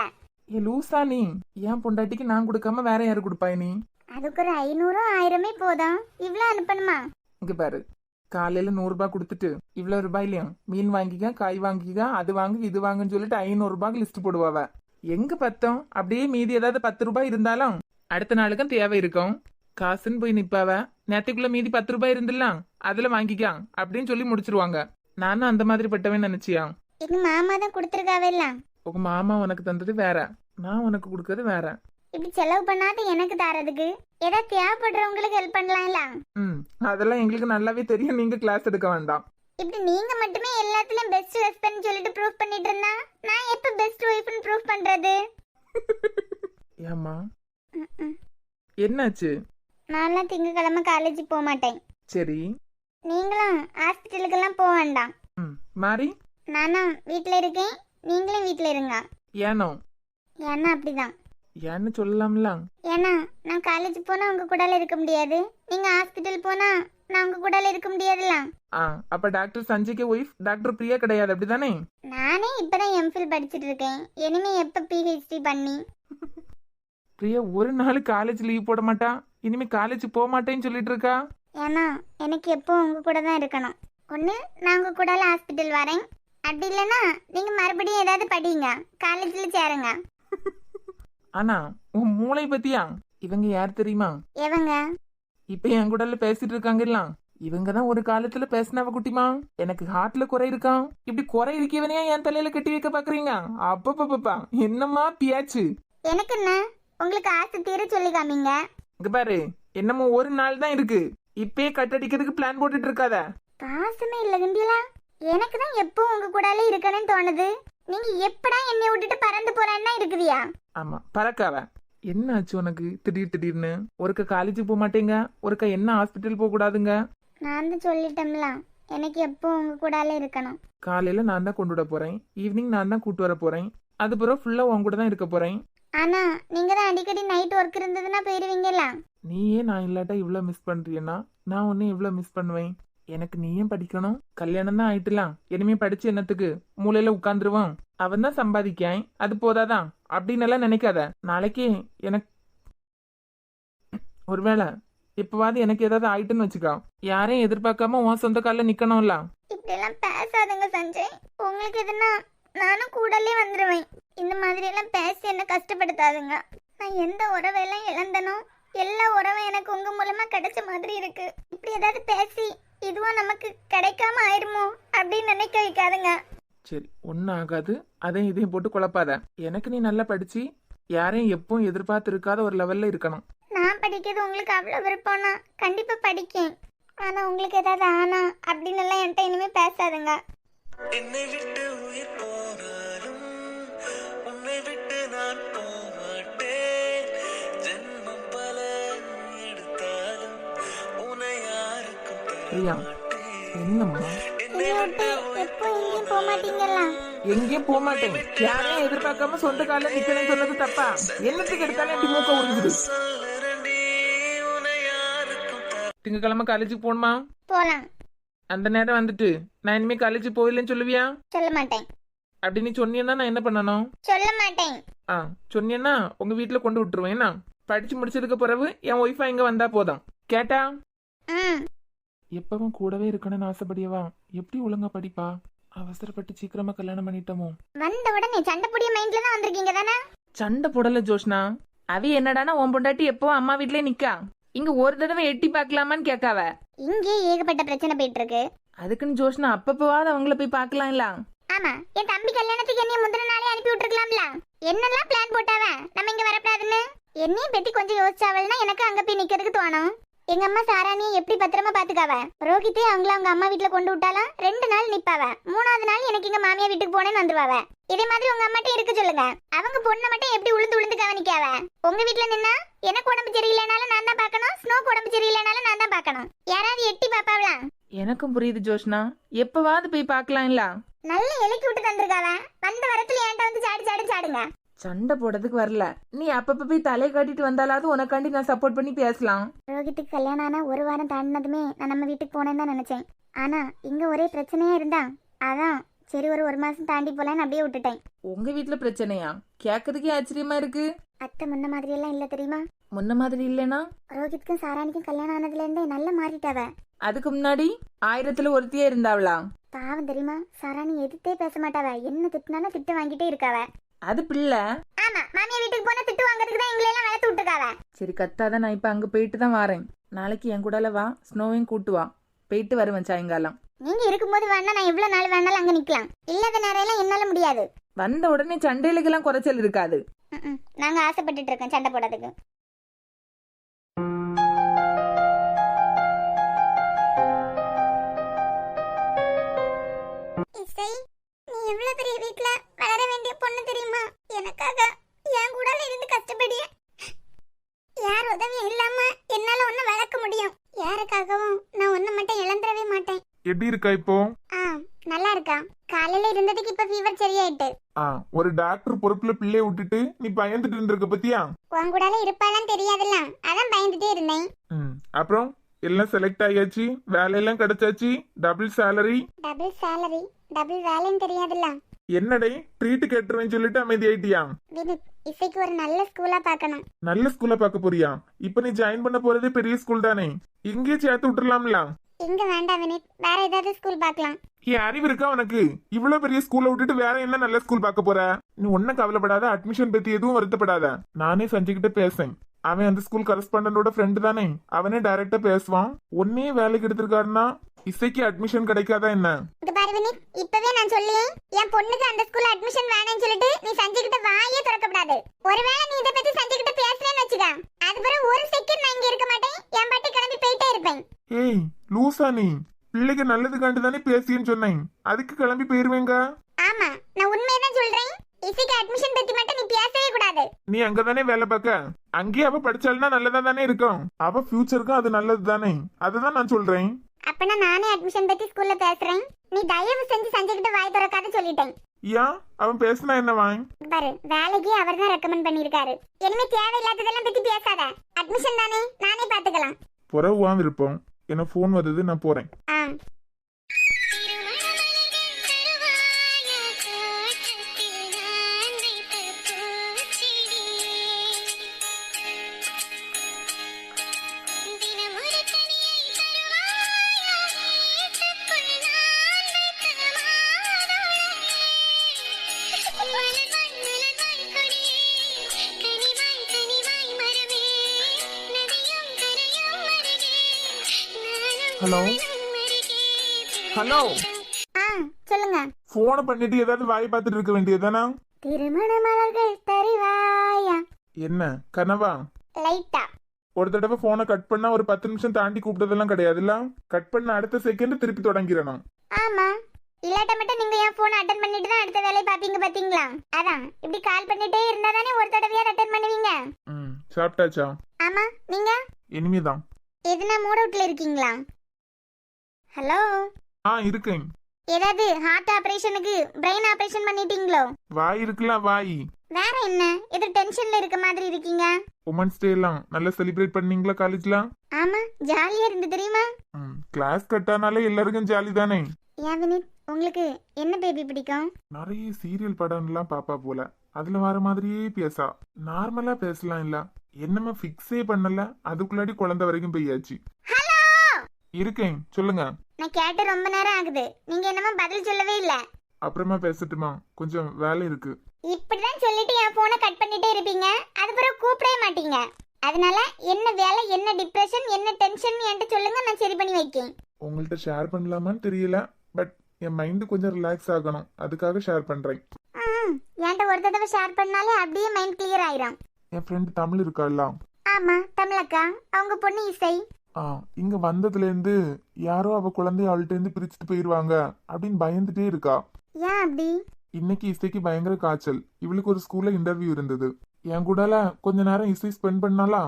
ஏ லூசா நீ, என் பொண்டாட்டிக்கு நான் கொடுக்காம வேற யாரு கொடுப்பாய் நீ? அதுக்கு ஒரு 500 1000 போதும். இவ்வளவு அனுப்பணுமா? இங்க பாரு, காலையில 100 ரூபாய் கொடுத்துட்டு இவ்வளவு ரூபாயிலையும் மீன் வாங்கிக்க, காய் வாங்கிக்க, அது வாங்கு இது வாங்குன்னு சொல்லிட்டு 500 ரூபாய்க்கு லிஸ்ட் போடுவாவ. எங்க பத்தம்? அப்படியே மீதி ஏதாவது 10 ரூபாய் இருந்தாலும் அடுத்த நாளுக்கும் தேவை இருக்கும். காசுன்னு போய் நிப்பாவ. நேத்துக்குள்ள மீதி 10 ரூபாய் இருந்துடலாம், அதுல வாங்கிக்க அப்படின்னு சொல்லி முடிச்சிருவாங்க. நானும் அந்த மாதிரி பட்டவன் நினைச்சியா? எங்க மாமா தான் கொடுத்துருக்காவெல்லாம். உங்க மாமா உனக்கு தந்தது வேற, நான் உனக்கு கொடுக்கறது வேற. இப்படி செலவு பண்ணாத எனக்கு தாரதுக்கு ஏதாவது தேவைப்படுறவங்களுக்கு ஹெல்ப் பண்ணலாம்ல. அதெல்லாம் எங்களுக்கு நல்லாவே தெரியும். நீங்க கிளாஸ் எடுக்க வேண்டாம். இப்படி நீங்க மட்டுமே எல்லாத்துலயும் பெஸ்ட் ஹஸ்பண்ட் சொல்லிட்டு ப்ரூவ் பண்ணிட்டு இருந்தா நான் எப்ப பெஸ்ட் ஒய்ஃப்னு ப்ரூவ் பண்றது? ஏமா என்னாச்சு? நான்லாம் திங்கக்கிழமை காலேஜ் போக மாட்டேன். சரி, நீங்களும் ஹாஸ்பிட்டலுக்கெல்லாம் போக வேண்டாம். மாறி நானும் வீட்டுல இருக்கேன், நீங்களும் வீட்டுல இருங்க. ஏனோ? ஏன்னா அப்படிதான். ஏன்னு சொல்லலாம்ல. ஏன்னா நான் காலேஜ் போனா உங்க கூடால இருக்க முடியாது. நீங்க ஹாஸ்பிட்டல் போனா நான் உங்க கூடால இருக்க முடியாதுல்ல. அப்ப டாக்டர் சஞ்சய்க்கு ஒய்ஃப் டாக்டர் பிரியா கிடையாது, அப்படிதானே? நானே இப்பதான் எம்ஃபில் படிச்சிட்டு இருக்கேன். இனிமே எப்ப பிஹெச்டி பண்ணி பிரியா ஒரு நாள் காலேஜ் லீவ் போட மாட்டா, இனிமே காலேஜ் போக மாட்டேன்னு சொல்லிட்டு இருக்கா. ஏன்னா எனக்கு எப்போ உங்க கூட தான் இருக்கணும். ஒன்று நான் உங்க கூட ஹாஸ்பிட்டல் வரேன், அப்படி இல்லைன்னா நீங்க மறுபடியும் ஏதாவது படிங்க, காலேஜ்ல சேருங்க. ஆனா உன் மூளை பத்தியா? இவங்க யார் தெரியுமா? எவங்க? இப்ப என் கூடல பேசிட்டு இருக்காங்கல்ல, இவங்க தான் ஒரு காலத்துல பேசினவ குட்டிமா. எனக்கு ஹார்ட்ல குறை இருக்கான், இப்படி குறை இருக்கவனையா என் தலையில கட்டி வைக்க பாக்குறீங்க? அப்பப்பா என்னம்மா பியாச்சு. எனக்கு என்ன, உங்களுக்கு ஆசை தீர சொல்லி காமிங்க. இங்க பாரு, என்னமோ ஒரு நாள் தான் இருக்கு, இப்பயே கட்டடிக்கிறதுக்கு பிளான் போட்டுட்டு இருக்காத. பாசமே இல்ல கண்டியலா, எனக்கு தான் எப்போ உங்க கூடாலே இருக்கணும்னு தோணுது. நீங்க எப்படா என்னை விட்டுட்டு பறந்து போறான்னா இருக்குதியா? ஆமா பறக்காவ. என்ன ஆச்சு உனக்கு திடீர்னு? ஒருக்க காலேஜ் போக மாட்டேங்க, ஒருக்க என்ன ஹாஸ்பிட்டல் போக கூடாதுங்க? நான் தான் சொல்லிட்டோம்ல, எனக்கு எப்போ உங்க கூடாலே இருக்கணும். காலையில நான் தான் கொண்டு விட போறேன், ஈவினிங் நான் தான் கூட்டு வர போறேன், அது பிறகு ஃபுல்லா உன் கூட தான் இருக்க போறேன். ஆனா நீங்க தான் அடிக்கடி நைட் ஒர்க் இருந்ததுன்னா போயிருவீங்கல்ல. நீயே நான் இல்லாட்டா இவ்வளவு மிஸ் பண்றியன்னா நான் உன்னை இவ்வளவு மிஸ் பண்ணுவேன். எனக்கு நீயும் படிக்கணும், கல்யாணம் தான் ஆயிட்டுலாம், இனிமே படிச்சு என்னத்துக்கு மூலையில உட்கார்ந்துருவான், அவன் தான் சம்பாதிக்கான், அது போதாதான் அப்படின்னு எல்லாம் நினைக்காத. நாளைக்கு எனக்கு ஒருவேளை இப்பவாது எனக்கு ஏதாவது ஆயிட்டுன்னு வச்சுக்கா, யாரையும் எதிர்பார்க்காம உன் சொந்த காலில் நிக்கணும்ல. இப்படி எல்லாம் பேசாதுங்க சஞ்சய், உங்களுக்கு எதுனா நானும் கூடலே வந்துருவேன். இந்த மாதிரி எல்லாம் பேசி என்ன கஷ்டப்படுத்தாதுங்க. நான் எந்த உறவையெல்லாம் இழந்தனோ எல்லா உறவும் எனக்கு உங்க மூலமா கிடைச்ச மாதிரி இருக்கு. இப்படி ஏதாவது பேசி இதுவும் நமக்கு கிடைக்காம ஆயிருமோ அப்படின்னு நினைக்க வைக்காதுங்க. சரி ஒன்னும் ஆகாது, அதையும் இதையும் போட்டு குழப்பாத. எனக்கு நீ நல்லா படிச்சு யாரையும் எப்பவும் எதிர்பார்த்து இருக்காத ஒரு லெவல்ல இருக்கணும். நான் படிக்கிறது உங்களுக்கு அவ்வளவு விருப்பம்னா கண்டிப்பா படிக்கேன். ஆனா உங்களுக்கு ஏதாவது ஆனா அப்படின்னு எல்லாம் என்கிட்ட இனிமே பேசாதுங்க. என்னை விட்டு உயிர் போனாலும் உன்னை விட்டு நான் போமாட்டேன். ஜென்மம் பல எடுத்தாலும் உன்னை யாருக்கும் பிரியா என்னம்மா? என்னை விட்டு எப்போ எங்கேயும் போக மாட்டீங்களா? எங்கேயும் போக மாட்டேன், யாரையும் எதிர்பார்க்காம சொந்த காலில் நிக்கணும்னு சொன்னது தப்பா? என்னத்துக்கு எடுத்தாலும் இப்படி மூக்க உறிஞ்சுது. சொல்லுறேன்டி உன்னை யாருக்கும் திங்கக்கிழமை காலேஜுக்கு போகணுமா? போலாம். அந்த நேரம் வந்துட்டு நான் இனிமே காலேஜ் போயிடலன்னு சொல்லுவியா? சொல்ல மாட்டேன். அப்படி நீ சொன்னீன்னா நான் என்ன பண்ணணும்? சொல்ல மாட்டேன். சொன்னீன்னா உங்க வீட்டுல கொண்டு விட்டுருவேன். படிச்சு முடிச்சதுக்கு பிறகு என் ஒய்ஃபா இங்க வந்தா போதும். கேட்டா? எப்பவும் கூடவே இருக்கணும்னு ஆசைப்படியவா எப்படி ஒழுங்கா படிப்பா? அவசரப்பட்டு சீக்கிரமா கல்யாணம் பண்ணிட்டோமோ? வந்த உடனே சண்டை புடிய மைண்ட்ல தான் வந்திருக்கீங்க தானே? சண்டை போடல ஜோஷ்னா, அவ என்னடானா உன் பொண்டாட்டி எப்பவும் அம்மா வீட்லயே நிக்கா, இங்க ஒரு தடவை எட்டி பாக்கலாமான்னு கேட்காவ. இங்கே ஏகப்பட்ட பிரச்சனை போயிட்டு இருக்கு. அதுக்குன்னு ஜோஷ்னா அப்பப்பவாது அவங்கள போய் பாக்கலாம்ல. ஆமா, என் தம்பி கல்யாணத்துக்கு என்னைய முந்தின நாளே அனுப்பி விட்டுருக்கலாம்ல. என்னெல்லாம் பிளான் போட்டாவ நம்ம இங்க வரப்படாதுன்னு. என்னையும் பத்தி கொஞ்சம் யோசிச்சாவல்னா எனக்கு அங்க போய் நிக்கிறதுக்கு தோணும். எங்க அம்மா சாராணியை எப்படி பத்திரமா பாத்துக்காவ. ரோஹித்தே அவங்கள அவங்க அம்மா வீட்டுல கொண்டு விட்டாலாம் 2 நாள் நிப்பாவ, 3ஆவது நாள் எனக்கு எங்க மாமியா வீட்டுக்கு போனேன்னு வந்துருவாவ. இதே மாதிரி உங்க அம்மாட்ட இருக்க சொல்லுங்க. அவங்க பொண்ணை மட்டும் எப்படி உளுந்து கவனிக்காவ. உங்க வீட்டுல நின்னா எனக்கு உடம்பு சரியில்லைனாலும் நான் தான் பாக்கணும், ஸ்னோக்கு உடம்பு சரியில்லைனாலும் நான் தான் பாக்கணும். யாராவது எட்டி பாப்பாவலாம்? எனக்கும் புரியுது ஜோஷ்னா, எப்பவாது போய் பாக்கலாம்ல. நல்ல இலக்கி விட்டு தந்திருக்காவ. வந்த வரத்துல என்கிட்ட வந்து சாடுங்க. சண்டை போடுறதுக்கு வரல, நீ அப்பப்ப போய் தலை காட்டிட்டு வந்தாலாவது உனக்காண்டி நான் சப்போர்ட் பண்ணி பேசலாம். ரோஹித்துக்கு கல்யாணம் ஆனா 1 வாரம் தாண்டினதுமே நான் நம்ம வீட்டுக்கு போனேன்னு தான் நினைச்சேன். ஆனா இங்க ஒரே பிரச்சனையா இருந்தா, அதான் சரி ஒரு மாசம் தாண்டி போலான்னு அப்படியே விட்டுட்டேன். உங்க வீட்டுல பிரச்சனையா? கேட்கறதுக்கே ஆச்சரியமா இருக்கு. அத்தை முன்ன மாதிரி எல்லாம் இல்ல தெரியுமா? முன்ன மாதிரி இல்லனா? ரோஹித்துக்கும் சாராணிக்கும் கல்யாணம் ஆனதுல இருந்தே நல்லா மாறிட்டாவ. அதுக்கு முன்னாடி 1000த்துல ஒருத்தியே இருந்தாவளா? பாவம் தெரியுமா, சாராணி எதிர்த்தே பேச மாட்டாவ. என்ன திட்டினாலும் திட்டு வாங்கிட்டே இருக்காவ. அது பிள்ளை. ஆமா, மாமியா வீட்டுக்கு போனா திட்டு வாங்குறதுக்கு தான் எங்களை எல்லாம் வளர்த்து விட்டுருக்காவ. சரி கத்தாதான், நான் இப்ப அங்க போயிட்டு தான் வரேன். நாளைக்கு என் கூடல வா, ஸ்னோவையும் கூட்டு வா, போயிட்டு வருவேன் சாயங்காலம். நீங்க இருக்கும்போது வேணா நான் எவ்வளவு நாள் வேணாலும் அங்க நிக்கலாம். இல்லாத நேரம் எல்லாம் என்னால முடியாது. வந்த உடனே சண்டைகளுக்கெல்லாம் குறைச்சல் இருக்காது. நாங்க ஆசைப்பட்டுட்டு இருக்கோம் சண்டை போடுறதுக்கு. இசை, நீ எவ்வளவு பெரிய வீட்ல வளர வேண்டிய பொண்ணு தெரியுமா? எனக்காக என் கூட இருந்து கஷ்டப்படிய. யார் உதவியும் இல்லாம என்னால ஒண்ணு வளர்க்க முடியும். யாருக்காகவும் நான் ஒண்ணு மட்டும் இழந்துடவே மாட்டேன். எப்படி இருக்கா இப்போ? நல்லா இருக்கா. காலையில இருந்ததுக்கு இப்ப ஃபீவர் சரியாயிட்டு. ஒரு டாக்டர் பொறுப்புல பிள்ளைய விட்டுட்டு நீ பயந்துட்டு இருந்திருக்க பத்தியா? உன் கூடல இருப்பாலாம் தெரியாதுல்ல, அதான் பயந்துட்டே இருந்தேன். அப்புறம் எல்லாம் செலக்ட் ஆயாச்சு, வேலையெல்லாம் கிடைச்சாச்சு, டபுள் சேலரி. டபுள் வேலைன்னு தெரியாதுல்ல. என்னடே ட்ரீட் கேட்டுருவேன்னு சொல்லிட்டு அமைதி ஆயிட்டியா? வினித், இசைக்கு ஒரு நல்ல ஸ்கூலா பார்க்கணும். நல்ல ஸ்கூல்ல பார்க்க போறியா? இப்ப நீ ஜாயின் பண்ண போறதே பெரிய ஸ்கூல் தானே, இங்கேயே சேர்த்து விட்டுறலாம்ல. இங்க வேண்டாம் வினித், வேற ஏதாவது ஸ்கூல் பார்க்கலாம். ஏன் அறிவு இருக்கா உனக்கு? இவ்வளவு பெரிய ஸ்கூல்ல விட்டுட்டு வேற என்ன நல்ல ஸ்கூல் பார்க்க போற? நீ ஒன்னும் கவலைப்படாத, அட்மிஷன் பத்தி எதுவும் வருத்தப்படாத. நானே சஞ்சய் கிட்ட பேசேன். அவன் அந்த ஸ்கூல் கரஸ்பாண்டோட ஃப்ரெண்டு தானே, அவனே டைரக்டா பேசுவான். ஒன்னே வேலைக்கு எடுத்திருக்காருன்னா இசைக்கு அட்மிஷன் கிடைக்காதா என்ன? இது பாரு வினித், இப்பவே நான் சொல்லியேன், என் பொண்ணுக்கு அந்த ஸ்கூல்ல அட்மிஷன் வேணும்னு சொல்லிட்டு நீ சஞ்சய் கிட்ட வாயே திறக்கப்படாது. ஒருவேளை நீ இத பத்தி சஞ்சய் கிட்ட பேசுறேன்னு வச்சுக்க, அதுக்கப்புறம் ஒரு செகண்ட் நான் இங்க இருக்க மாட்டேன், என் பாட்டி கிளம்பி போயிட்டே இருப்பேன். ஏய் லூசா, நீ பிள்ளைக்கு நல்லதுக்காண்டி தானே பேசின்னு சொன்னேன், அதுக்கு கிளம்பி போயிருவேங்க. ஆமா, நான் உண்மையதான் சொல்றேன். இசைக்கு அட்மிஷன் பத்தி மட்டும் நீ பேசவே கூடாது. நீ அங்கதானே வேலை பார்க்க, அங்கேயே அவ படிச்சாலும்னா நல்லதா தானே இருக்கும். அவ ஃபியூச்சருக்கும் அது நல்லது தானே, அதுதான் நான் சொல்றேன். அப்பனா நானே அட்மிஷன் பத்தி ஸ்கூல்ல பேசுறேன், நீ தயவு செஞ்சு சஞ்சய் கிட்ட வாய் திறக்காத சொல்லிட்டேன். ஏன் அவன் பேசினா என்ன வாங்க? பாரு, வேலைக்கு அவர் தான் ரெக்கமெண்ட் பண்ணிருக்காரு. இனிமே தேவையில்லாததெல்லாம் பத்தி பேசாத. அட்மிஷன் தானே, நானே பாத்துக்கலாம். புறவான் விருப்பம். என்ன போன் வருது, நான் போறேன். ஹலோ ஹலோ, சொல்லுங்க. போன பண்ணிட்டு ஏதாவது வாய் பார்த்துட்டு இருக்க வேண்டியதானா? திருமண மலர்கள் தருவாயா? என்ன கனவா? லைட்டா. ஒரு தடவை போனை கட் பண்ணா ஒரு 10 நிமிஷம் தாண்டி கூப்பிட்டதெல்லாம் கிடையாதுல்ல. கட் பண்ண அடுத்த செகண்ட் திருப்பி தொடங்கிறணும். ஆமா, இல்லாட்ட மட்டும் நீங்க என் போன் அட்டெண்ட் பண்ணிட்டு தான் அடுத்த வேலையை பாப்பீங்க பாத்தீங்களா? அதான், இப்படி கால் பண்ணிட்டே இருந்தா தானே ஒரு தடவையா அட்டெண்ட் பண்ணுவீங்க. சாப்பிட்டாச்சா? ஆமா, நீங்க? இனிமேதான். எதுனா மூட் அவுட்ல இருக்கீங்களா? ஹலோ, இருக்கேன். ஏதாவது ஹார்ட் ஆபரேஷனுக்கு பிரெயின் ஆபரேஷன் பண்ணிட்டீங்களோ? வாய் இருக்குல்ல வாய். வேற என்ன, எது டென்ஷன்ல இருக்க மாதிரி இருக்கீங்க? உமன்ஸ் டே எல்லாம் நல்லா செலிப்ரேட் பண்ணீங்களா காலேஜ்ல? ஆமா, ஜாலியா இருந்து தெரியுமா? கிளாஸ் கட்டானாலே எல்லாருக்கும் ஜாலி தானே. ஏன் வினித், உங்களுக்கு என்ன பேபி பிடிக்கும்? நிறைய சீரியல் படம் எல்லாம் பாப்பா போல, அதுல வர மாதிரியே பேசா. நார்மலா பேசலாம் இல்ல, என்னமா பிக்ஸே பண்ணல, அதுக்குள்ளாடி குழந்தை வரைக்கும் போயாச்சு. ஹலோ, இருக்கேன், சொல்லுங்க. நான் கேட்டு ரொம்ப நேரம் ஆகுது, நீங்க என்னமா பதில் சொல்லவே இல்ல. அப்புறமா பேசட்டுமா? கொஞ்சம் வேலை இருக்கு. இப்படிதான் சொல்லிட்டு என் போனை கட் பண்ணிட்டே இருப்பீங்க, அதுக்கப்புறம் கூப்பிடவே மாட்டீங்க. அதனால என்ன வேலை, என்ன டிப்ரெஷன், என்ன டென்ஷன் என்கிட்ட சொல்லுங்க, நான் சரி பண்ணி வைக்கேன். உங்கள்ட்ட ஷேர் பண்ணலாமான்னு தெரியல, பட் என் மைண்ட் கொஞ்சம் ரிலாக்ஸ் ஆகணும், அதுக்காக ஷேர் பண்றேன். என்கிட்ட ஒரு தடவை ஷேர் பண்ணாலே அப்படியே மைண்ட் கிளியர் ஆயிரும். என் ஃப்ரெண்ட் தமிழ் இருக்காளா? ஆமா, தமிழக்கா. அவங்க பொண்ணு இசை. இங்க வந்ததுல இருந்து யாரோ அவ குழந்தைய அவள்கிட்ட இருந்து பிரிச்சுட்டு போயிருவாங்க அப்படின்னு பயந்துட்டே இருக்கா. ஏன் அப்படி? இன்னைக்கு இசைக்கு பயங்கர காய்ச்சல். இவளுக்கு ஒரு ஸ்கூல்ல இன்டர்வியூ இருந்தது. என் கூடல கொஞ்ச நேரம் இசை ஸ்பெண்ட் பண்ணாலா,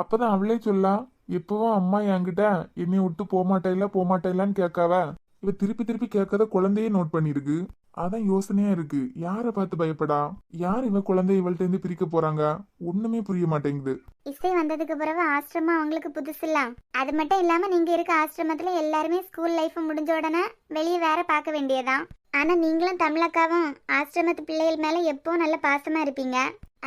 அப்பதான் அவளே சொல்லா, எப்பவும் அம்மா என்கிட்ட என்னைய விட்டு போமாட்டேலான்னு கேட்காவ. இவ திருப்பி திருப்பி கேட்காத குழந்தையே நோட் பண்ணிருக்கு. அதான் யோசனையா இருக்கு, யார பார்த்து பயப்படா, யார் இவ குழந்தைய இவள்கிட்ட இருந்து பிரிக்க போறாங்க, ஒண்ணுமே புரிய மாட்டேங்குது. இசை வந்ததுக்கு பிறகு ஆசிரமம் அவங்களுக்கு புதுசுல. அது மட்டும் இல்லாம நீங்க இருக்க ஆசிரமத்துல எல்லாருமே ஸ்கூல் லைஃப் முடிஞ்ச உடனே வெளியே வேற பார்க்க வேண்டியதான். ஆனா நீங்களும் தமிழக்காவும் ஆசிரமத்து பிள்ளைகள் மேல எப்பவும் நல்ல பாசமா இருப்பீங்க.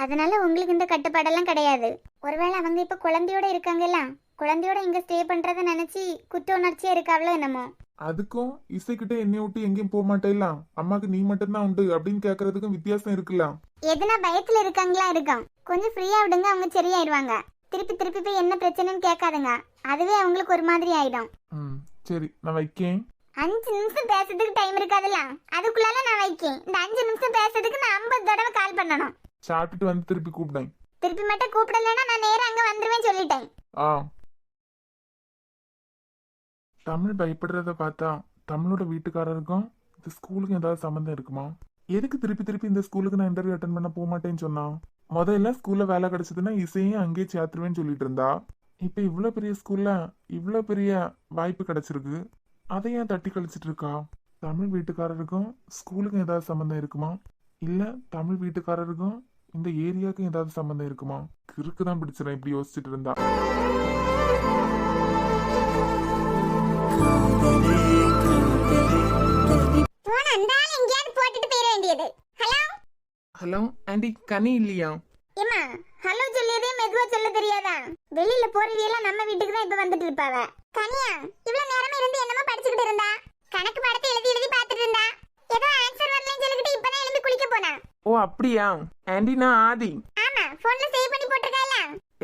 அதனால உங்களுக்கு இந்த கட்டுப்பாடெல்லாம் கிடையாது. ஒருவேளை அவங்க இப்ப குழந்தையோட இருக்காங்கல்ல, குழந்தையோட இங்க ஸ்டே பண்றத நினைச்சு குற்ற உணர்ச்சியா இருக்காவளோ என்னமோ. அதுக்கும் இசைக்கிட்ட என்னை விட்டு எங்கேயும் போக மாட்டேல, அம்மாக்கு நீ மட்டும்தான் உண்டு அப்படின்னு கேக்குறதுக்கும் வித்தியாசம் இருக்குல்ல. எதுனா பயத்துல இருக்காங்களா இருக்கும், கொஞ்சம் ஃப்ரீயா விடுங்க, அவங்க சரியாயிடுவாங்க. திருப்பி திருப்பி போய் என்ன பிரச்சனைன்னு கேட்காதுங்க, அதுவே அவங்களுக்கு ஒரு மாதிரி ஆயிடும். சரி, நான் வைக்கேன். 5 நிமிஷம் பேசுறதுக்கு டைம் இருக்காதுல்ல, அதுக்குள்ளால நான் வைக்கேன். இந்த 5 நிமிஷம் பேசுறதுக்கு நான் 50 தடவை கால் பண்ணணும். சாப்பிட்டுட்டு வந்து திருப்பி கூப்பிட்டேன். திருப்பி மட்டும் கூப்பிடலன்னா நான் நேரா அங்க வந்துருவேன் சொல்லிட்டேன். தமிழ் பயப்படுறத பார்த்தா தமிழோட வீட்டுக்காரருக்கும் இந்த ஸ்கூலுக்கும் ஏதாவது சம்மந்தம் இருக்குமா? எதுக்கு திருப்பி திருப்பி இந்த ஸ்கூலுக்கு நான் இன்டர்வியூ அட்டன் பண்ண போக மாட்டேன்னு சொன்னா? முதல்ல ஸ்கூல்ல வேலை கிடைச்சதுன்னா இசையும் அங்கேயே சேர்த்துருவேன்னு சொல்லிட்டு இருந்தா. இப்ப இவ்வளவு பெரிய ஸ்கூல்ல இவ்வளவு பெரிய வாய்ப்பு கிடைச்சிருக்கு, அதை ஏன் தட்டி கழிச்சிட்டு இருக்கா? தமிழ் வீட்டுக்காரருக்கும் ஸ்கூலுக்கும் ஏதாவது சம்மந்தம் இருக்குமா? இல்ல தமிழ் வீட்டுக்காரருக்கும் இந்த ஏரியாவுக்கும் ஏதாவது சம்மந்தம் இருக்குமா? கிறுக்குதான் பிடிச்சிடறேன் இப்படி யோசிச்சுட்டு இருந்தா. ஹலோ ஆண்டி, கனி இல்லையா? ஏமா ஹலோ சொல்லியதே மெதுவா சொல்ல தெரியாதா? வெளியில போறவியெல்லாம் நம்ம வீட்டுக்கு தான் இப்ப வந்துட்டு இருப்பாவ. கனியா இவ்வளவு நேரமா இருந்து என்னமா படிச்சுக்கிட்டு இருந்தா? கணக்கு பாடத்தை எழுதி எழுதி பாத்துட்டு இருந்தா. ஏதோ ஆன்சர் வரலன்னு சொல்லிட்டு இப்பதான் எழுந்து குளிக்க போனா. ஓ அப்படியா ஆண்டி, நான் ஆதி. ஆமா, போன்ல சேவ் பண்ணி போட்டுருக்கால.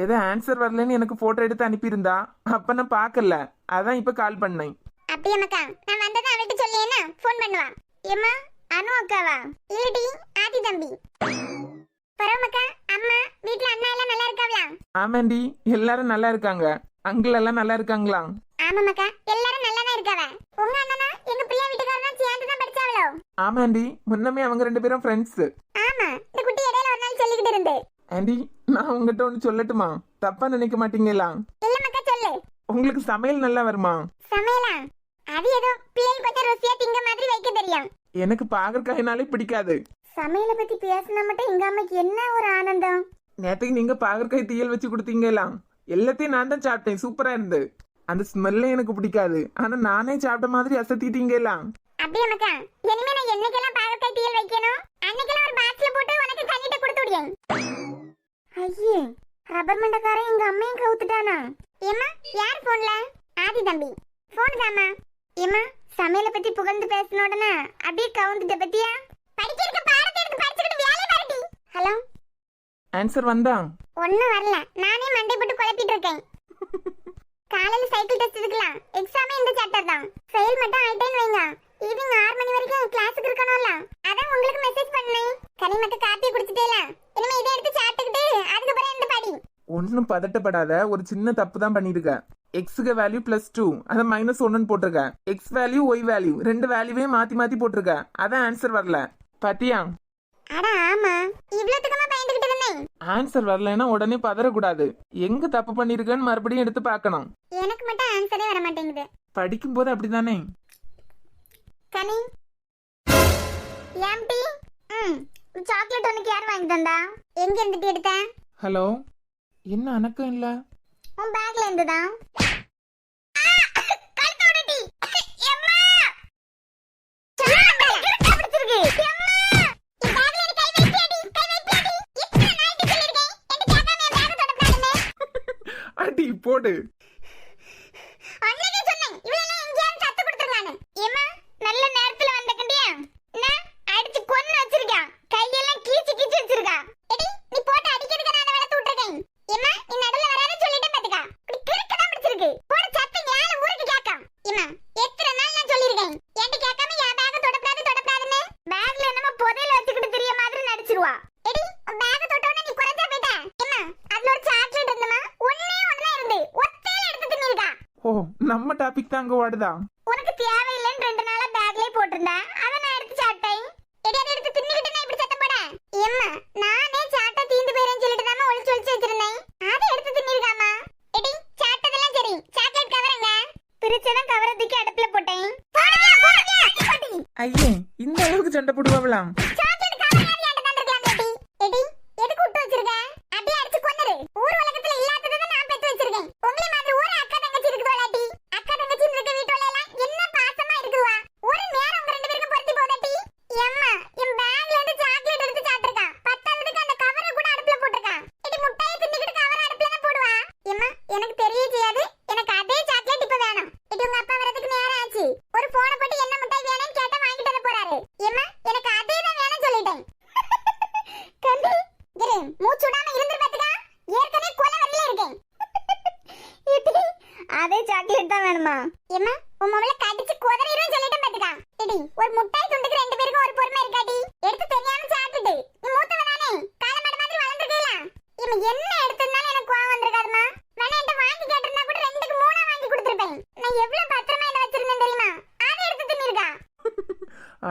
ஏதோ ஆன்சர் வரலன்னு எனக்கு போட்டோ எடுத்து அனுப்பியிருந்தா, அப்ப நான் பார்க்கல, அதான் இப்ப கால் பண்ணேன். அப்படியே மக்கா, நான் வந்ததை அவள்கிட்ட சொல்லியேன்னா ஃபோன் பண்ணுவா. ஏமா அனு அக்காவா? இல்லடி ஆதி தம்பி. பரவமக்கா, அம்மா வீட்ல அண்ணா எல்லாம் நல்லா இருக்காங்களா? ஆமாண்டி, எல்லாரும் நல்லா இருக்காங்க. அங்கிள் எல்லாம் நல்லா இருக்காங்களா? ஆமா மக்கா, எல்லாரும் நல்லா தான் இருக்காவ. உங்க அண்ணனா எங்க பிரியா வீட்டுக்காரனா சேர்ந்து தான் படிச்சாவளோ? ஆமாண்டி, முன்னமே அவங்க 2 பேரும் ஃப்ரெண்ட்ஸ். ஆமா, இந்த குட்டி இடையில ஒரு நாள் சொல்லிக்கிட்டு இருந்து. ஆண்டி, நான் உங்ககிட்ட ஒன்று சொல்லட்டுமா? தப்பா நினைக்க மாட்டீங்களா? இல்ல மக்கா, சொல்லு. உங்களுக்கு சமையல் நல்லா வருமா? சமையலா? அது ஏதோ பிள்ளைகள் கொஞ்சம் ருசியா திங்க மாதிரி வைக்க தெரியும். எனக்கு பாகற்காயினாலே பிடிக்காது. சமையல பத்தி பேசினா மட்டும் எங்க அம்மைக்கு என்ன ஒரு ஆனந்தம். நேற்றுக்கு நீங்க பாகற்காய் தீயல் வச்சு கொடுத்தீங்களா? எல்லாத்தையும் நான் தான் சாப்பிட்டேன், சூப்பரா இருந்து. அந்த ஸ்மெல்லே எனக்கு பிடிக்காது, ஆனா நானே சாப்பிட்ட மாதிரி அசத்திட்டீங்களா? அப்படியே மக்கா, இனிமே நான் என்னைக்கெல்லாம் பாகற்காய் தீயல் வைக்கணும் அன்னைக்கெல்லாம் ஒரு பாக்ஸ்ல போட்டு உனக்கு கண்ணிட்ட கொடுத்து விடுறேன். ஐயே, ரப்பர் மண்டக்காரன் எங்க அம்மையும் கவுத்துட்டானா? ஏமா யார் போன்ல? ஆதி தம்பி போன் தாமா. ஏமா சமையல பத்தி புகழ்ந்து பேசின உடனே அப்படியே கவுந்துட்ட பத்தியா? படிக்கிறதுக்கு பாடத்தை எடுத்து படிச்சுக்கிட்டு வேலைய பாருடி. ஹலோ, ஆன்சர் வந்தா? ஒண்ணும் வரல, நானே மண்டை போட்டு குழப்பிட்டு இருக்கேன். காலையில சைக்கிள் டெஸ்ட் இருக்கலாம், எக்ஸாமே இந்த சாப்டர் தான். ஃபெயில் மட்டும் ஆயிட்டேன்னு வைங்க, ஈவினிங் 6 மணி வரைக்கும் கிளாஸுக்கு இருக்கணும்ல. அதான் உங்களுக்கு மெசேஜ் பண்ணேன். கனி மட்டும் காப்பி குடிச்சிட்டேல, இனிமே இதை எடுத்து சாப்பிட்டுக்கிட்டு அதுக்கப்புறம் இந்த படி. ஒன்னும் பதட்டப்படாத, ஒரு சின்ன தப்பு தான் பண்ணிருக்க. எக்ஸுக்கு வேல்யூ +2, அதை -1 போட்டிருக்க. எக்ஸ் வேல்யூ ஒய் வேல்யூ 2 வேல்யூவே மாத்தி மாத்தி போட்டிருக்க, அதான் ஆன்சர் வரல. பாத்தியா? அட ஆமா, இவ்வளவுத்துக்குமா பயந்துகிட்டு இருந்தேன். ஆன்சர் வரலன்னா உடனே பதறக்கூடாது. எங்க தப்பு பண்ணிருக்கன்னு மறுபடியும் எடுத்து பார்க்கணும். எனக்கு மட்டும் ஆன்சரே வர மாட்டேங்குது. படிக்கும் போது அப்படிதானே. கனி எம்டி, சாக்லேட் உனக்கு யார் வாங்கி தந்தா? எங்க இருந்துட்டு எடுத்த? ஹலோ, என்ன அணக்கம் இல்ல? உன் பேக்ல இருந்துதான். அடி போடு. அன்னைக்கு சொன்னேன் இவளெல்லாம் எங்கேயாவது சத்து கொடுத்துருக்கானு. ஏமா நல்ல நேரத்துல வந்த கண்டியா? நான் அடிச்சு கொன்னு வச்சிருக்கேன், கையெல்லாம் கீச்சு கீச்சு வச்சிருக்கா. எடி நீ போட்டு அடிக்கிறதுக்கு நான் வேலை தூட்றேன். ஏமா நீ நடுவுல வராத சொல்லிட்டேன் பாத்துக்க. இப்படி கிறுக்க தான் பிடிச்சிருக்கு. போட சத்தம் யாரு ஊருக்கு கேட்கும்? ஏமா எத்தனை நாள் நான் சொல்லிருக்கேன், என்கிட்ட கேட்காம என் பேக தொடப்படாதுன்னு. பேக்ல என்னமோ புதையல வச்சுக்கிட்டு தெரிய மாதிரி நடிச்சிருவா. எடி உன் பேக தொட்டோனே நீ குறைஞ்சா போயிட்ட. ஏமா அதுல ஒரு சாக்லேட் இருந்தமா, ஒண்ணே ஒண்ணுதான் இருந்து, ஒத்தையில எடுத்து தின்னிருக்கா. ஓ, நம்ம டாபிக் தான் அங்க ஓடுதா? உனக்கு தேவையில்லைன்னு 2 நாளா பேக்லயே போட்டிருந்தா, அதை நான் எடுத்து சாப்பிட்டேன். எடி அதை எடுத்து தின்னுகிட்டு நான் இப்படி சத்தம் போட? ஏம்மா நானே சாப்பிட்டா தீந்து போயிரேன்னு சொல்லிட்டு தான் ஒளிச்சு ஒளிச்சு வச்சிருந்தேன், அதை எடுத்து தின்னிருக்காமா. எடி சாப்பிட்டதெல்லாம் சரி, சாக்லேட் கவருங்க. பிரிச்சதான் கவரை தூக்கி அடுப்புல போட்டேன். ஐயே, இந்த அளவுக்கு சண்டை போடுவாங்களாம். சாக்லேட் கவர் யாரு என்கிட்ட தந்திருக்கலாம் எடி. எடி எதுக்கு விட்டு வச்சிருக்க? அப்படியே அடிச்சு கொன்னுரு. ஊர் உலகத்துல இல்லாததை நான் பெத்து வச்சிருக்கேன். உங்களை மாதிரி ஒரு அக்கா தங்கச்சி இருக்குதுவாளாட்டி. அக்கா தங்கச்சி இருக்க வீட்டுல எல்லாம் என்ன பாசமா இருக்குதுவா. ஒரு நேரம் உங்க 2 பேருக்கும் பொருத்தி போதாட்டி. எம்மா என் பேக்ல இருந்து சாக்லேட் எடுத்து சாப்பிட்டுருக்கா. 10ஆவதுக்கு அந்த கவரை கூட அடுப்புல போட்டிருக்கா. எடி முட்டையை தின்னுக்கிட்டு கவர் அடுப்புல தான் போடுவா. எம்மா எனக்கு தெரிய செய்யாது, எனக்கு அதே சாக்லேட் இப்ப வேணும். எடி உங்க அப்பா வரதுக்கு நேரம் ஆச்சு. ஒரு போனை போட்டு என்ன முட்டாய் வேணும்னு கேட்டா வாங்கிட்டு வர போறாரு. எம்மா எனக்கு அதே தான் வேணும்னு சொல்லிட்டேன். கண்டி இரு, மூச்சு விடாம இருந்து பாத்துக்க. ஏற்கனவே கொலை வரல இருக்கேன். அதே சாக்லேட் தான் வேணுமா? ஏம்மா உன் மொபைல கடிச்சு குதறிரும் சொல்லிட்டேன் பாத்துக்க. எடி ஒரு முட்டாய் துண்டுக்கு 2 பேருக்கும் ஒரு பொறுமை இருக்காடி. எடுத்து தெரியாம சாப்பிட்டுட்டு நீ மூத்தவ தானே, காலமாடு மாதிரி வளர்ந்துருக்கீல. இவன் என்ன எடுத்ததுனால எனக்கு கோவம் வந்திருக்காதுமா. வேணா என்கிட்ட வாங்கி கேட்டிருந்தா கூட 2க்கு 3 வாங்கி கொடுத்துருப்பேன். நான் எவ்வளவு பத்திரமா இதை வச்சிருந்தேன் தெரியுமா? அதை எடுத்து தின்னிருக்கா.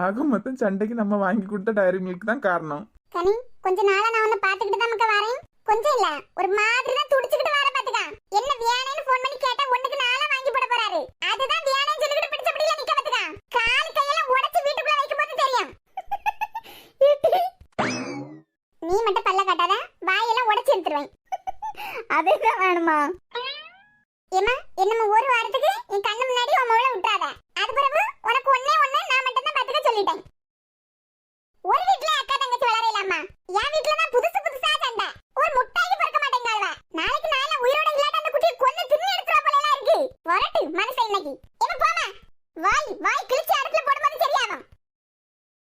ஆக மொத்தம் சண்டைக்கு நம்ம வாங்கி கொடுத்த டைரி மில்க் தான் காரணம். கனி கொஞ்ச நாளா நான் உன்னை பாத்துக்கிட்டு தான் நமக்கு வரேன். கொஞ்சம் இல்ல ஒரு மாதிரி தான் துடிச்சுக்கிட்டு வர பாத்துக்க. என்ன வேணும்னு ஃபோன் பண்ணி கேட்டா 1க்கு 4 வாங்கி போட போறாரு. அதுதான் வேணும்னு சொல்லிட்டு பிடிச்சபடியில நிக்க பாத்துக்க. கால் கையெல்லாம் உடைச்சு வீட்டுக்குள்ள வைக்கும்போது தெரியும். நீ மட்டும் பல்ல காட்டாத, வாயெல்லாம் உடைச்சு எடுத்துருவேன். அதுதான் வேணுமா? ஏமா என்னமா ஒரு வாரத்துக்கு என் கண்ணு முன்னாடி உன் மோளை விட்டுறாத. அது பிறகு உனக்கு ஒண்ணே ஒண்ணு நான் மட்டும் தான் பாத்துக்க சொல்லிட்டேன். ஒரு வீட்டுல அக்கா தங்கச்சி வளரலாமா? காட்டு மனசை இன்னைக்கு. இவ போமா. வாய் வாய் கிழிச்சா